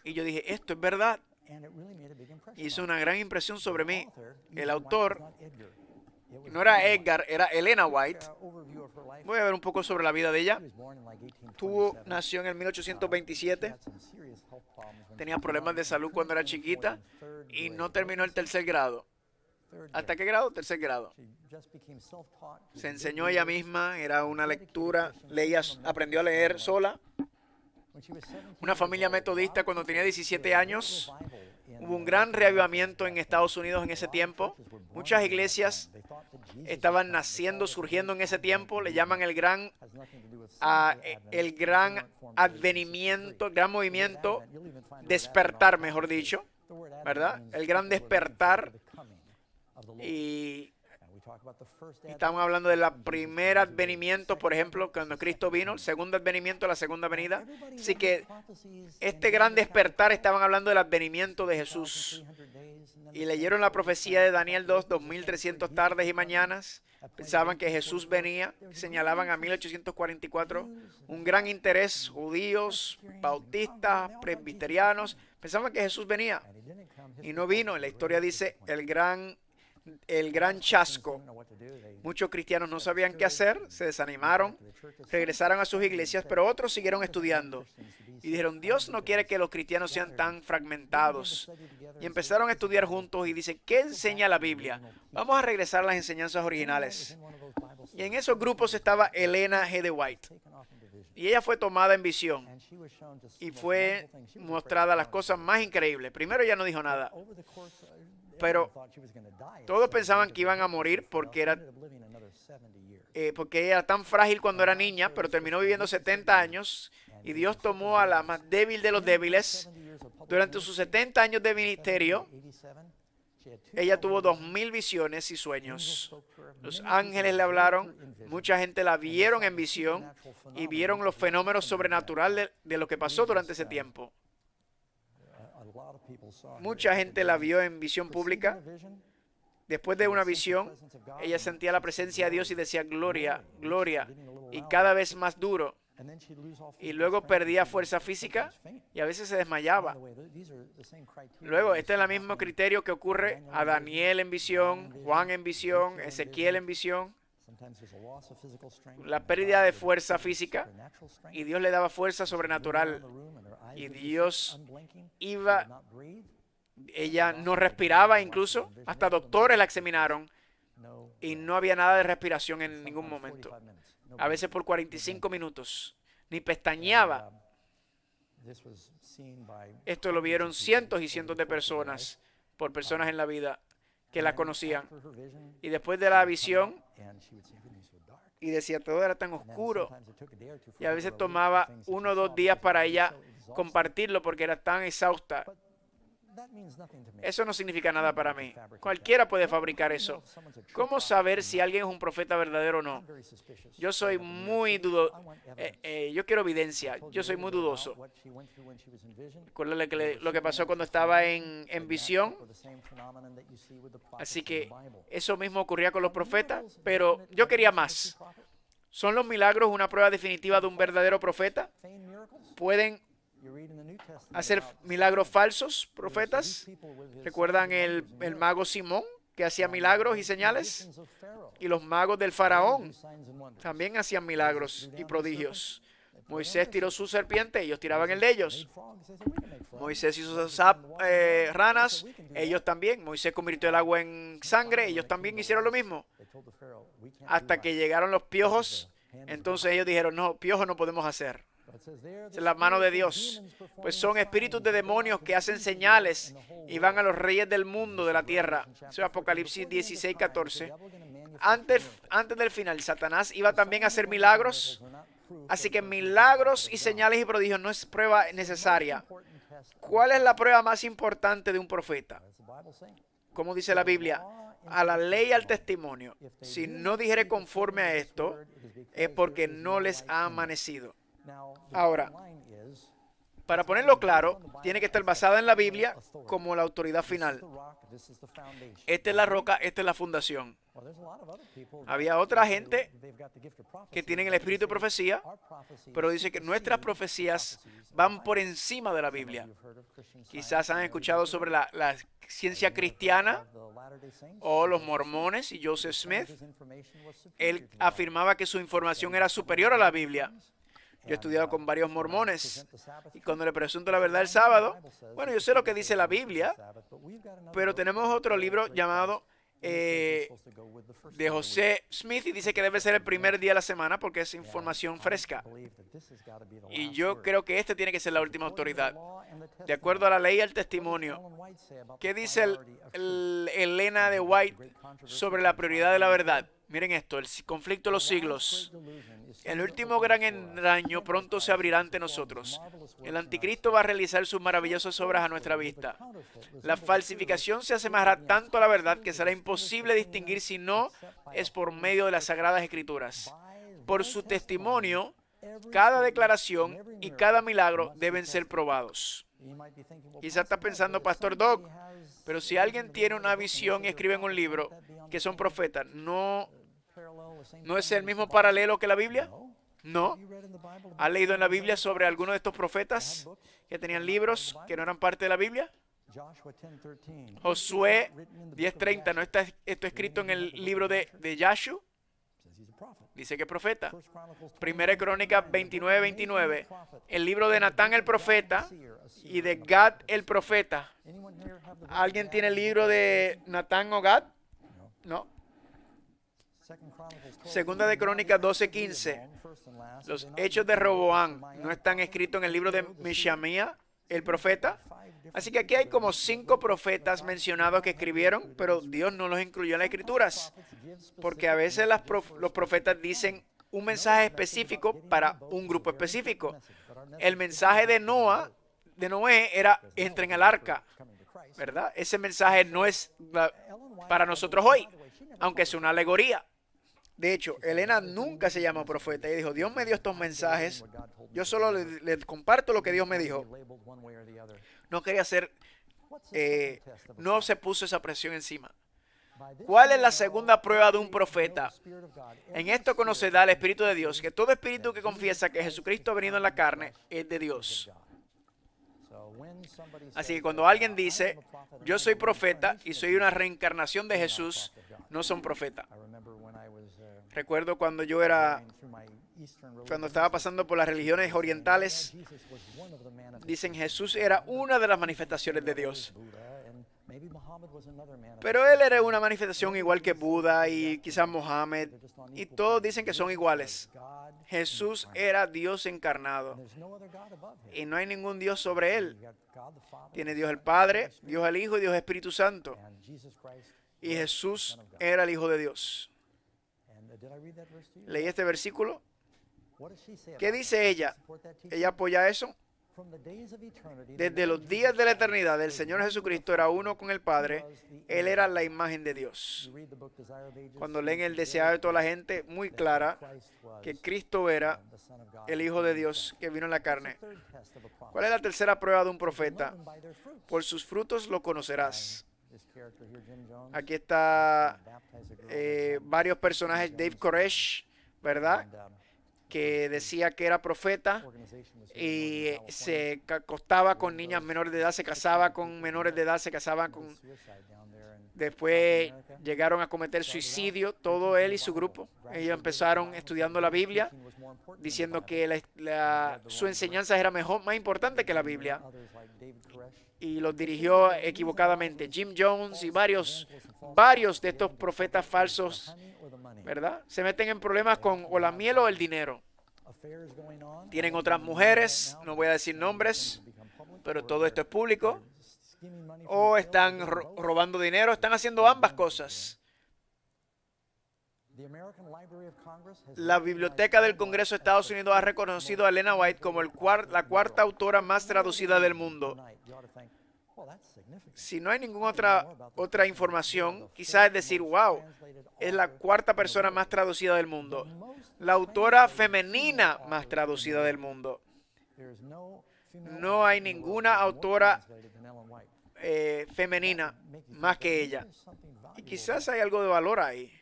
Y yo dije, esto es verdad. Hizo una gran impresión sobre mí. El autor no era Edgar, era Elena White. Voy a ver un poco sobre la vida de ella. Nació en el 1827. Tenía problemas de salud cuando era chiquita y no terminó el 3er grado. ¿Hasta qué grado? 3er grado. Se enseñó ella misma, era una lectura, aprendió a leer sola. Una familia metodista cuando tenía 17 años. Hubo un gran reavivamiento en Estados Unidos en ese tiempo. Muchas iglesias estaban naciendo, surgiendo en ese tiempo. Le llaman el gran advenimiento, el gran movimiento, despertar, mejor dicho, ¿verdad? El gran despertar. Y estamos hablando del primer advenimiento, por ejemplo, cuando Cristo vino, el segundo advenimiento, la segunda venida. Así que este gran despertar estaban hablando del advenimiento de Jesús. Y leyeron la profecía de Daniel 2, 2300 tardes y mañanas. Pensaban que Jesús venía, señalaban a 1844. Un gran interés, judíos, bautistas, presbiterianos, pensaban que Jesús venía. Y no vino. La historia dice el gran chasco. Muchos cristianos no sabían qué hacer, se desanimaron, regresaron a sus iglesias, pero otros siguieron estudiando. Y dijeron, Dios no quiere que los cristianos sean tan fragmentados. Y empezaron a estudiar juntos y dicen, ¿qué enseña la Biblia? Vamos a regresar a las enseñanzas originales. Y en esos grupos estaba Elena G. White. Y ella fue tomada en visión y fue mostrada las cosas más increíbles. Primero ella no dijo nada, pero todos pensaban que iban a morir porque ella era tan frágil cuando era niña, pero terminó viviendo 70 años y Dios tomó a la más débil de los débiles. Durante sus 70 años de ministerio, ella tuvo 2000 visiones y sueños. Los ángeles le hablaron, mucha gente la vieron en visión y vieron los fenómenos sobrenaturales de lo que pasó durante ese tiempo. Mucha gente la vio en visión pública. Después de una visión, ella sentía la presencia de Dios y decía, gloria, gloria, y cada vez más duro. Y luego perdía fuerza física y a veces se desmayaba. Luego, este es el mismo criterio que ocurre a Daniel en visión, Juan en visión, Ezequiel en visión. La pérdida de fuerza física, y Dios le daba fuerza sobrenatural. Y Dios iba, ella no respiraba incluso, hasta doctores la examinaron y no había nada de respiración en ningún momento. A veces por 45 minutos, ni pestañeaba. Esto lo vieron cientos y cientos de personas, por personas en la vida que la conocían. Y después de la visión, y decía, todo era tan oscuro. Y a veces tomaba 1 o 2 días para ella compartirlo porque era tan exhausta. Eso no significa nada para mí. Cualquiera puede fabricar eso. ¿Cómo saber si alguien es un profeta verdadero o no? Yo soy muy dudoso. Yo quiero evidencia. Yo soy muy dudoso. Recuerda lo que pasó cuando estaba en visión. Así que eso mismo ocurría con los profetas, pero yo quería más. ¿Son los milagros una prueba definitiva de un verdadero profeta? ¿Pueden hacer milagros falsos, profetas? ¿Recuerdan el mago Simón, que hacía milagros y señales? Y los magos del faraón también hacían milagros y prodigios. Moisés tiró su serpiente, ellos tiraban el de ellos. Moisés hizo ranas, ellos también. Moisés convirtió el agua en sangre, ellos también hicieron lo mismo. Hasta que llegaron los piojos, entonces ellos dijeron, no, piojos no podemos hacer. Es la mano de Dios. Pues son espíritus de demonios que hacen señales y van a los reyes del mundo, de la tierra. Eso es Apocalipsis 16, 14. Antes del final, Satanás iba también a hacer milagros. Así que milagros y señales y prodigios no es prueba necesaria. ¿Cuál es la prueba más importante de un profeta? Como dice la Biblia, a la ley y al testimonio. Si no dijere conforme a esto, es porque no les ha amanecido. Ahora, para ponerlo claro, tiene que estar basada en la Biblia como la autoridad final. Esta es la roca, esta es la fundación. Había otra gente que tienen el espíritu de profecía, pero dice que nuestras profecías van por encima de la Biblia. Quizás han escuchado sobre la ciencia cristiana o los mormones y Joseph Smith. Él afirmaba que su información era superior a la Biblia. Yo he estudiado con varios mormones y cuando le presunto la verdad el sábado, bueno, yo sé lo que dice la Biblia, pero tenemos otro libro llamado de José Smith y dice que debe ser el primer día de la semana porque es información fresca. Y yo creo que este tiene que ser la última autoridad. De acuerdo a la ley y al testimonio, ¿qué dice Elena de White sobre la prioridad de la verdad? Miren esto, el conflicto de los siglos. El último gran engaño pronto se abrirá ante nosotros. El anticristo va a realizar sus maravillosas obras a nuestra vista. La falsificación se asemejará tanto a la verdad que será imposible distinguir si no es por medio de las Sagradas Escrituras. Por su testimonio, cada declaración y cada milagro deben ser probados. Quizá está pensando, Pastor Doug, pero si alguien tiene una visión y escribe en un libro que son profetas, ¿no es el mismo paralelo que la Biblia? No. ¿Ha leído en la Biblia sobre algunos de estos profetas que tenían libros que no eran parte de la Biblia? Josué 10:30, ¿no está esto escrito en el libro de Yashu? Dice que es profeta. Primera Crónica 29:29. El libro de Natán el profeta y de Gad el profeta. ¿Alguien tiene el libro de Natán o Gad? No. Segunda de Crónicas 12:15. Los hechos de Roboam no están escritos en el libro de Mishamía, el profeta. Así que aquí hay como 5 profetas mencionados que escribieron, pero Dios no los incluyó en las escrituras. Porque a veces los profetas dicen un mensaje específico para un grupo específico. El mensaje de Noé era entren al arca, ¿verdad? Ese mensaje no es para nosotros hoy, aunque es una alegoría. De hecho, Elena nunca se llamó profeta. Ella dijo, Dios me dio estos mensajes, yo solo le comparto lo que Dios me dijo. No quería ser, no se puso esa presión encima. ¿Cuál es la segunda prueba de un profeta? En esto conocerá el Espíritu de Dios, que todo espíritu que confiesa que Jesucristo ha venido en la carne es de Dios. Así que cuando alguien dice, yo soy profeta y soy una reencarnación de Jesús, no son profeta. Recuerdo cuando cuando estaba pasando por las religiones orientales, dicen Jesús era una de las manifestaciones de Dios. Pero él era una manifestación igual que Buda y quizás Mohammed, y todos dicen que son iguales. Jesús era Dios encarnado y no hay ningún Dios sobre él. Tiene Dios el Padre, Dios el Hijo y Dios el Espíritu Santo. Y Jesús era el Hijo de Dios. Leí este versículo. ¿Qué dice ella? ¿Ella apoya eso? Desde los días de la eternidad, el Señor Jesucristo era uno con el Padre. Él era la imagen de Dios. Cuando leen el deseado de toda la gente, muy clara que Cristo era el Hijo de Dios que vino en la carne. ¿Cuál es la tercera prueba de un profeta? Por sus frutos lo conocerás. Aquí está varios personajes. Dave Koresh, ¿verdad? Que decía que era profeta y se acostaba con niñas menores de edad, se casaba con menores de edad, se casaba con... Después llegaron a cometer suicidio, todo él y su grupo. Ellos empezaron estudiando la Biblia, diciendo que su enseñanza era más importante que la Biblia. Y los dirigió equivocadamente. Jim Jones y varios de estos profetas falsos, ¿verdad? Se meten en problemas con o la miel o el dinero. Tienen otras mujeres, no voy a decir nombres, pero todo esto es público. O están robando dinero, están haciendo ambas cosas. La Biblioteca del Congreso de Estados Unidos ha reconocido a Elena White como la cuarta autora más traducida del mundo. Si no hay ninguna otra información, quizás es decir, wow, es la cuarta persona más traducida del mundo. La autora femenina más traducida del mundo. No hay ninguna autora femenina más que ella. Y quizás hay algo de valor ahí.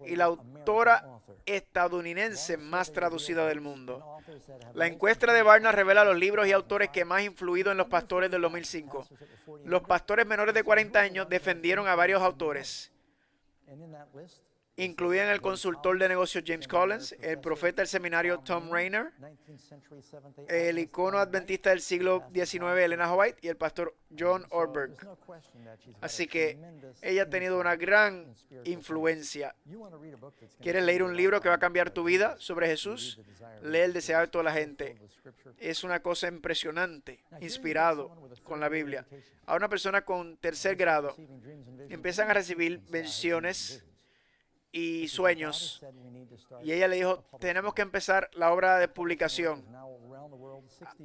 Y la autora estadounidense más traducida del mundo. La encuesta de Barna revela los libros y autores que más han influido en los pastores del 2005. Los pastores menores de 40 años defendieron a varios autores. Incluían el consultor de negocios James Collins, el profeta del seminario Tom Rainer, el icono adventista del siglo XIX Elena White y el pastor John Ortberg. Así que ella ha tenido una gran influencia. ¿Quieres leer un libro que va a cambiar tu vida sobre Jesús? Lee El deseado de toda la gente. Es una cosa impresionante, inspirado con la Biblia. A una persona con tercer grado empiezan a recibir visiones y sueños, y ella le dijo, tenemos que empezar la obra de publicación.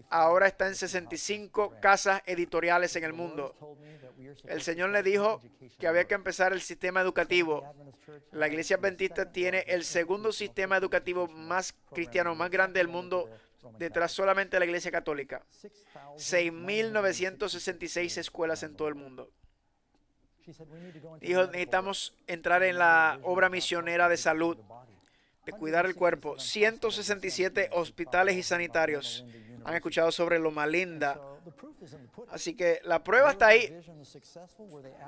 Ahora está en 65 casas editoriales en el mundo. El Señor le dijo que había que empezar el sistema educativo. La Iglesia Adventista tiene el segundo sistema educativo más cristiano, más grande del mundo, detrás solamente de la Iglesia Católica. 6.966 escuelas en todo el mundo. Dijo, necesitamos entrar en la obra misionera de salud, de cuidar el cuerpo. 167 hospitales y sanitarios han escuchado sobre Loma Linda. Así que la prueba está ahí.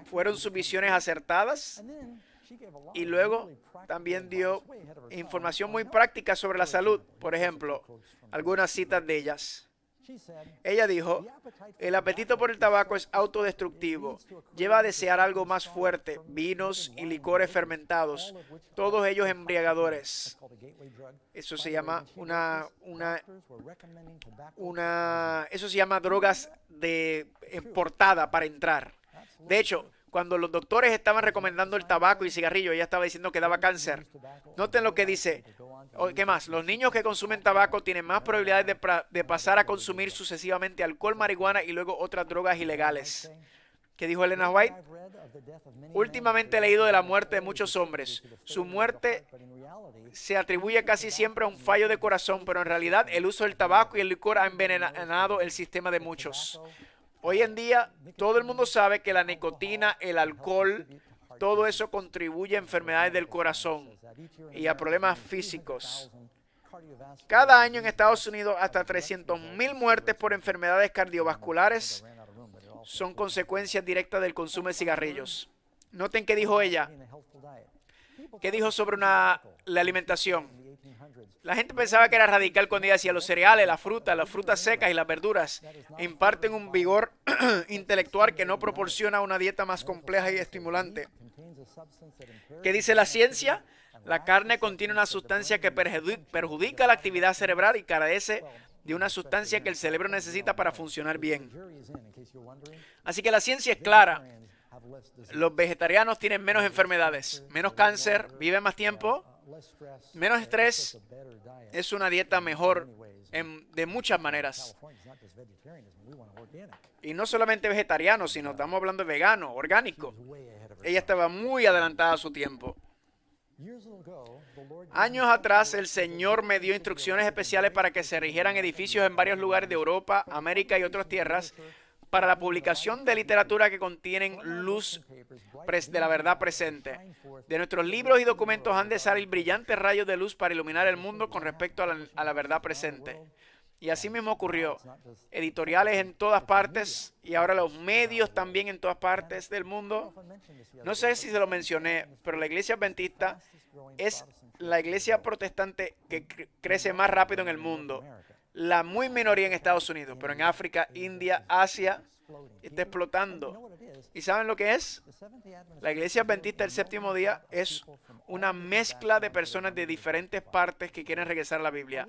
Fueron sus visiones acertadas. Y luego también dio información muy práctica sobre la salud. Por ejemplo, algunas citas de ellas. Ella dijo, el apetito por el tabaco es autodestructivo, lleva a desear algo más fuerte, vinos y licores fermentados, todos ellos embriagadores. Eso se llama eso se llama drogas de portada para entrar. De hecho, cuando los doctores estaban recomendando el tabaco y cigarrillo, ella estaba diciendo que daba cáncer. Noten lo que dice. ¿Qué más? Los niños que consumen tabaco tienen más probabilidades de pasar a consumir sucesivamente alcohol, marihuana y luego otras drogas ilegales. ¿Qué dijo Elena White? Últimamente he leído de la muerte de muchos hombres. Su muerte se atribuye casi siempre a un fallo de corazón, pero en realidad el uso del tabaco y el licor ha envenenado el sistema de muchos. Hoy en día, todo el mundo sabe que la nicotina, el alcohol, todo eso contribuye a enfermedades del corazón y a problemas físicos. Cada año en Estados Unidos, hasta 300,000 muertes por enfermedades cardiovasculares son consecuencias directas del consumo de cigarrillos. Noten qué dijo ella. ¿Qué dijo sobre la alimentación? La gente pensaba que era radical cuando ella decía los cereales, las frutas secas y las verduras imparten un vigor intelectual que no proporciona una dieta más compleja y estimulante. ¿Qué dice la ciencia? La carne contiene una sustancia que perjudica la actividad cerebral y carece de una sustancia que el cerebro necesita para funcionar bien. Así que la ciencia es clara. Los vegetarianos tienen menos enfermedades, menos cáncer, viven más tiempo, menos estrés. Es una dieta mejor de muchas maneras. Y no solamente vegetariano, sino estamos hablando de vegano, orgánico. Ella estaba muy adelantada a su tiempo. Años atrás, el Señor me dio instrucciones especiales para que se erigieran edificios en varios lugares de Europa, América y otras tierras para la publicación de literatura que contienen luz de la verdad presente. De nuestros libros y documentos han de salir brillantes rayos de luz para iluminar el mundo con respecto a la verdad presente. Y así mismo ocurrió. Editoriales en todas partes y ahora los medios también en todas partes del mundo. No sé si se lo mencioné, pero la iglesia adventista es la iglesia protestante que crece más rápido en el mundo. La muy minoría en Estados Unidos, pero en África, India, Asia, está explotando. ¿Y saben lo que es? La iglesia adventista del séptimo día es una mezcla de personas de diferentes partes que quieren regresar a la Biblia.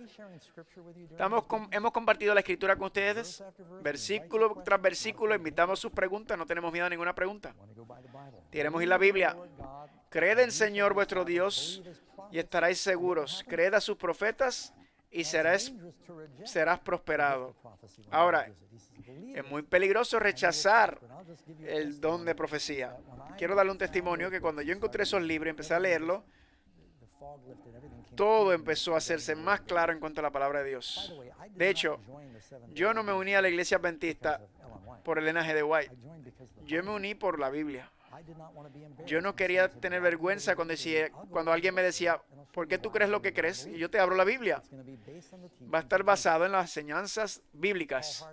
Hemos compartido la escritura con ustedes, versículo tras versículo, invitamos sus preguntas, no tenemos miedo a ninguna pregunta. Queremos ir a la Biblia. Creed en Señor vuestro Dios y estaréis seguros. Creed a sus profetas y serás prosperado. Ahora, es muy peligroso rechazar el don de profecía. Quiero darle un testimonio que cuando yo encontré esos libros y empecé a leerlos, todo empezó a hacerse más claro en cuanto a la palabra de Dios. De hecho, yo no me uní a la iglesia adventista por Elena G. de White. Yo me uní por la Biblia. Yo no quería tener vergüenza cuando alguien me decía, ¿por qué tú crees lo que crees? Y yo te abro la Biblia. Va a estar basado en las enseñanzas bíblicas.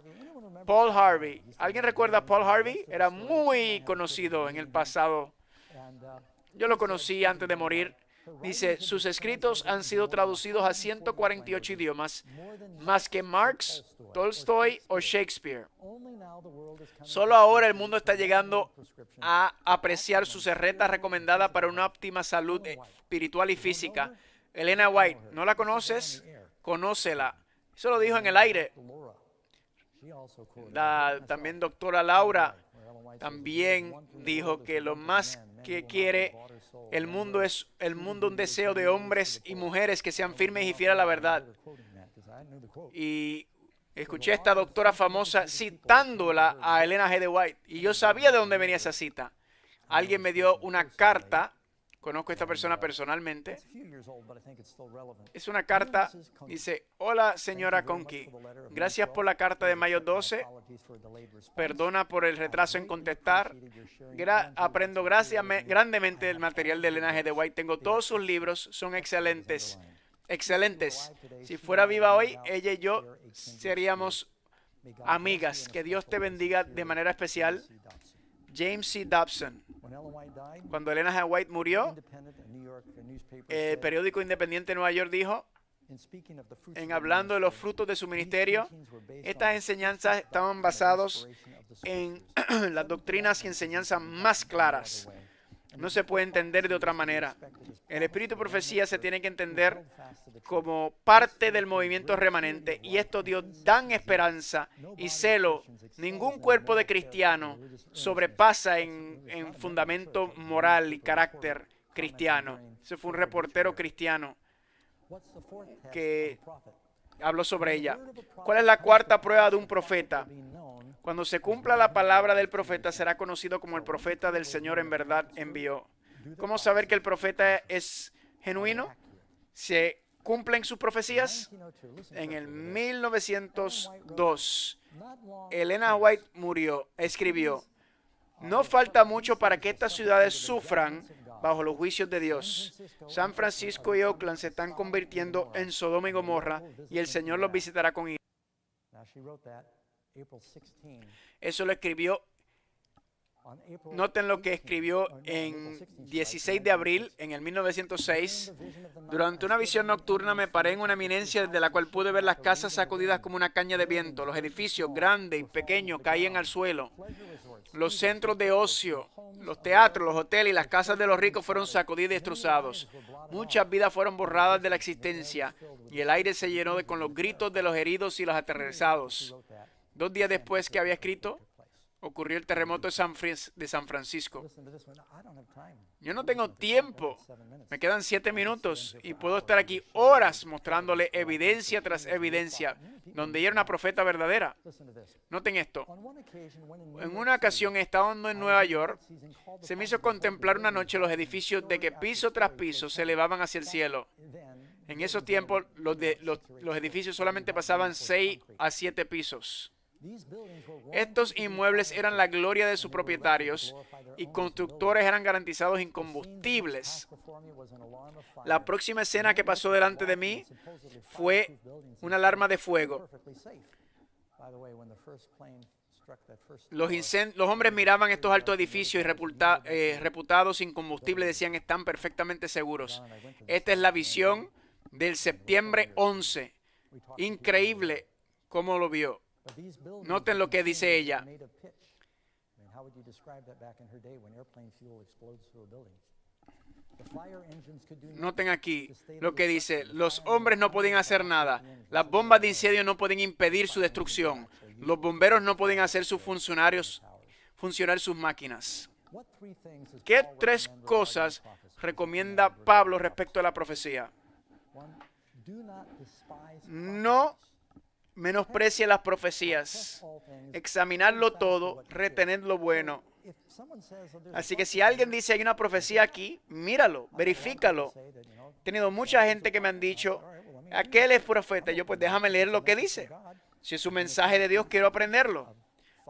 Paul Harvey. ¿Alguien recuerda a Paul Harvey? Era muy conocido en el pasado. Yo lo conocí antes de morir. Dice, sus escritos han sido traducidos a 148 idiomas, más que Marx, Tolstoy o Shakespeare. Solo ahora el mundo está llegando a apreciar sus recetas recomendadas para una óptima salud espiritual y física. Elena White, ¿no la conoces? Conócela. Eso lo dijo en el aire. También doctora Laura también dijo que lo más que quiere el mundo es un deseo de hombres y mujeres que sean firmes y fieles a la verdad. Y escuché a esta doctora famosa citándola a Elena G. de White. Y yo sabía de dónde venía esa cita. Alguien me dio una carta. Conozco a esta persona personalmente. Es una carta. Dice, hola señora Conky. Gracias por la carta de mayo 12. Perdona por el retraso en contestar. Aprendo grandemente del material de Elena G. de White. Tengo todos sus libros. Son excelentes. Excelentes. Si fuera viva hoy, ella y yo seríamos amigas. Que Dios te bendiga de manera especial. James C. Dobson. Cuando Elena G. White murió, el periódico independiente de Nueva York dijo, en hablando de los frutos de su ministerio, estas enseñanzas estaban basadas en las doctrinas y enseñanzas más claras. No se puede entender de otra manera. El espíritu de profecía se tiene que entender como parte del movimiento remanente, y esto dio tan esperanza y celo. Ningún cuerpo de cristiano sobrepasa en fundamento moral y carácter cristiano. Ese fue un reportero cristiano que habló sobre ella. ¿Cuál es la cuarta prueba de un profeta? Cuando se cumpla la palabra del profeta, será conocido como el profeta del Señor en verdad envió. ¿Cómo saber que el profeta es genuino? ¿Se cumplen sus profecías? En el 1902, Elena White escribió, no falta mucho para que estas ciudades sufran bajo los juicios de Dios. San Francisco y Oakland se están convirtiendo en Sodoma y Gomorra y el Señor los visitará con ira. Eso lo escribió, noten lo que escribió en 16 de abril en el 1906. Durante una visión nocturna me paré en una eminencia desde la cual pude ver las casas sacudidas como una caña de viento. Los edificios grandes y pequeños caían al suelo. Los centros de ocio, los teatros, los hoteles y las casas de los ricos fueron sacudidos y destrozados. Muchas vidas fueron borradas de la existencia y el aire se llenó con los gritos de los heridos y los aterrorizados. 2 días después que había escrito, ocurrió el terremoto de San Francisco. Yo no tengo tiempo. Me quedan 7 minutos y puedo estar aquí horas mostrándole evidencia tras evidencia donde ella era una profeta verdadera. Noten esto. En una ocasión, estando en Nueva York, se me hizo contemplar una noche los edificios de que piso tras piso se elevaban hacia el cielo. En esos tiempos, los edificios solamente pasaban 6 a 7 pisos. Estos inmuebles eran la gloria de sus propietarios y constructores eran garantizados incombustibles. La próxima escena que pasó delante de mí fue una alarma de fuego. Los hombres miraban estos altos edificios y reputados incombustibles decían están perfectamente seguros. Esta es la visión del septiembre 11. Increíble cómo lo vio. Noten lo que dice ella. Noten aquí lo que dice. Los hombres no podían hacer nada. Las bombas de incendio no pueden impedir su destrucción. Los bomberos no pueden hacer sus funcionarios funcionar sus máquinas. ¿Qué 3 cosas recomienda Pablo respecto a la profecía? No menosprecie las profecías. Examinarlo todo, retener lo bueno. Así que si alguien dice hay una profecía aquí, míralo, verifícalo. He tenido mucha gente que me han dicho, aquel es profeta. Yo pues déjame leer lo que dice. Si es un mensaje de Dios, quiero aprenderlo.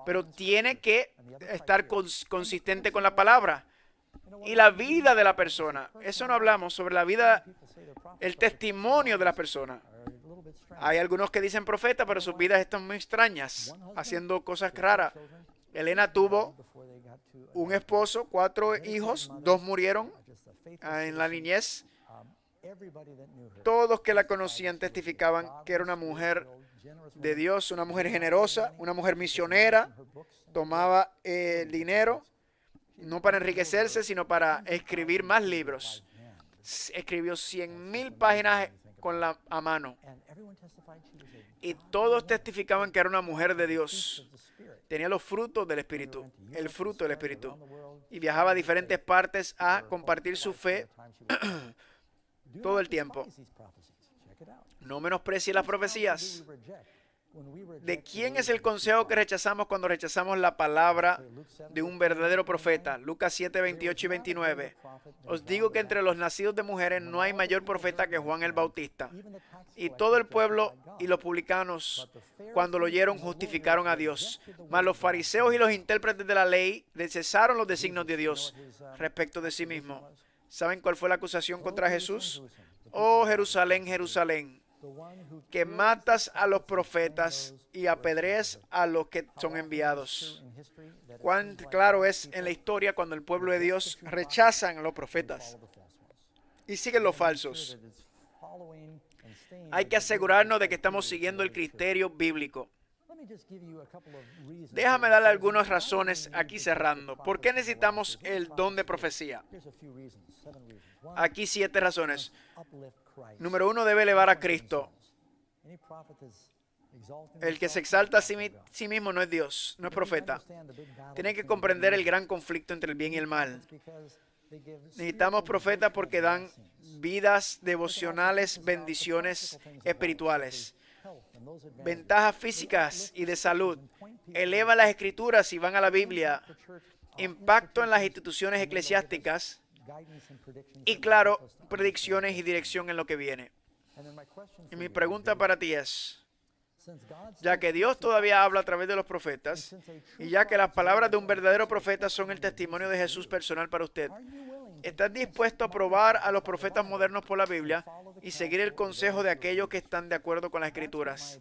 Pero tiene que estar consistente con la palabra. Y la vida de la persona. Eso no hablamos sobre la vida, el testimonio de la persona. Hay algunos que dicen profeta, pero sus vidas están muy extrañas, haciendo cosas raras. Elena tuvo un esposo, 4 hijos, 2 murieron en la niñez. Todos que la conocían testificaban que era una mujer de Dios, una mujer generosa, una mujer misionera. Tomaba dinero, no para enriquecerse, sino para escribir más libros. Escribió 100,000 páginas a mano. Y todos testificaban que era una mujer de Dios. Tenía los frutos del Espíritu, el fruto del Espíritu. Y viajaba a diferentes partes a compartir su fe todo el tiempo. No menosprecie las profecías. ¿De quién es el consejo que rechazamos cuando rechazamos la palabra de un verdadero profeta? Lucas 7, 28 y 29. Os digo que entre los nacidos de mujeres no hay mayor profeta que Juan el Bautista. Y todo el pueblo y los publicanos, cuando lo oyeron, justificaron a Dios. Mas los fariseos y los intérpretes de la ley rechazaron los designios de Dios respecto de sí mismos. ¿Saben cuál fue la acusación contra Jesús? Oh Jerusalén, Jerusalén, que matas a los profetas y apedreas a los que son enviados. Cuán claro es en la historia cuando el pueblo de Dios rechazan a los profetas y siguen los falsos. Hay que asegurarnos de que estamos siguiendo el criterio bíblico. Déjame darle algunas razones aquí cerrando. ¿Por qué necesitamos el don de profecía? Aquí 7 razones. Número 1, debe elevar a Cristo. El que se exalta a sí mismo no es Dios, no es profeta. Tiene que comprender el gran conflicto entre el bien y el mal. Necesitamos profetas porque dan vidas devocionales, bendiciones espirituales. ventajas físicas y de salud. Eleva las escrituras y van a la Biblia. Impacto en las instituciones eclesiásticas. Y claro, predicciones y dirección en lo que viene. Y mi pregunta para ti es, ya que Dios todavía habla a través de los profetas, y ya que las palabras de un verdadero profeta son el testimonio de Jesús personal para usted, ¿estás dispuesto a probar a los profetas modernos por la Biblia y seguir el consejo de aquellos que están de acuerdo con las Escrituras?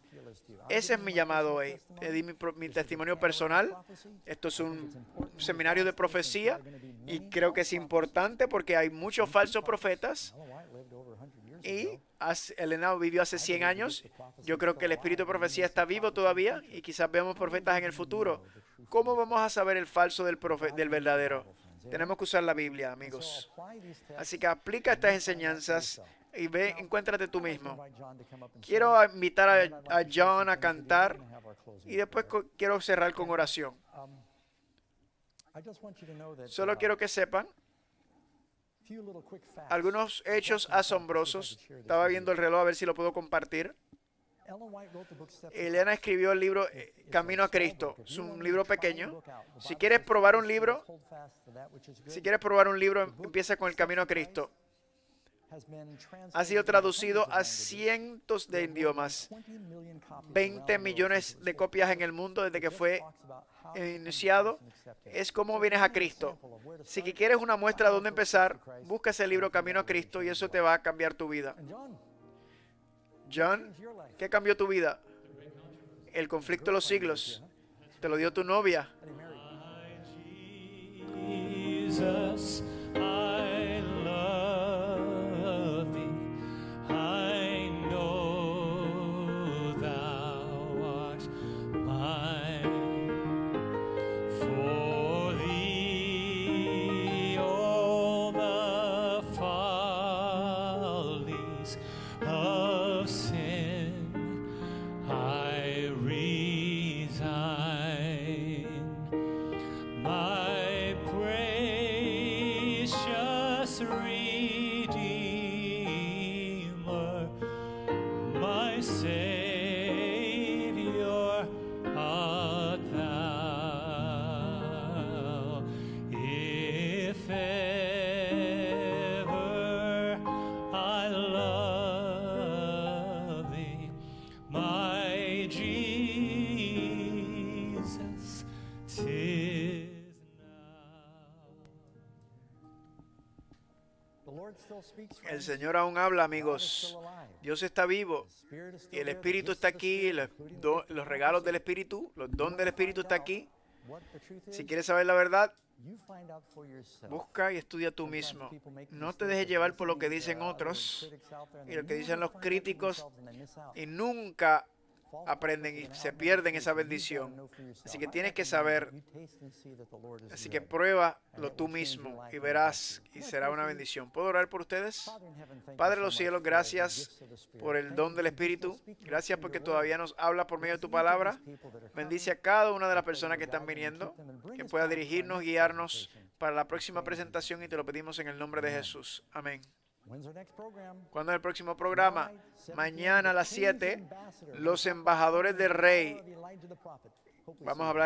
Ese es mi llamado hoy. Te di mi testimonio personal. Esto es un seminario de profecía y creo que es importante porque hay muchos falsos profetas. Y Elena vivió hace 100 años. Yo creo que el espíritu de profecía está vivo todavía y quizás veamos profetas en el futuro. ¿Cómo vamos a saber el falso del verdadero? Tenemos que usar la Biblia, amigos. Así que aplica estas enseñanzas y encuéntrate tú mismo. Quiero invitar a John a cantar y después quiero cerrar con oración. Solo quiero que sepan algunos hechos asombrosos. Estaba viendo el reloj a ver si lo puedo compartir. Elena escribió el libro Camino a Cristo. Es un libro pequeño. Si quieres probar un libro, empieza con el Camino a Cristo. Ha sido traducido a cientos de idiomas. 20 millones de copias en el mundo desde que fue iniciado. Es como vienes a Cristo. Si quieres una muestra de dónde empezar, busca ese libro Camino a Cristo y eso te va a cambiar tu vida. John, ¿qué cambió tu vida? El conflicto de los siglos. Te lo dio tu novia. Jesus, I love thee. I know thou art mine. For thee all the follies of sin I resign. My precious Redeemer, my Savior art thou. If ever I love thee, my Jesus, 'tis El Señor aún habla, amigos. Dios está vivo y el Espíritu está aquí. Los regalos del Espíritu, los dones del Espíritu está aquí. Si quieres saber la verdad, busca y estudia tú mismo. No te dejes llevar por lo que dicen otros y lo que dicen los críticos y nunca aprenden y se pierden esa bendición. Así que tienes que saber. Así que pruébalo tú mismo y verás y será una bendición. ¿Puedo orar por ustedes? Padre de los cielos, gracias por el don del Espíritu. Gracias porque todavía nos habla por medio de tu palabra. Bendice a cada una de las personas que están viniendo, que pueda dirigirnos, guiarnos para la próxima presentación y te lo pedimos en el nombre de Jesús. Amén. ¿Cuándo es el próximo programa? Mañana a las 7, los embajadores del Rey. Vamos a hablar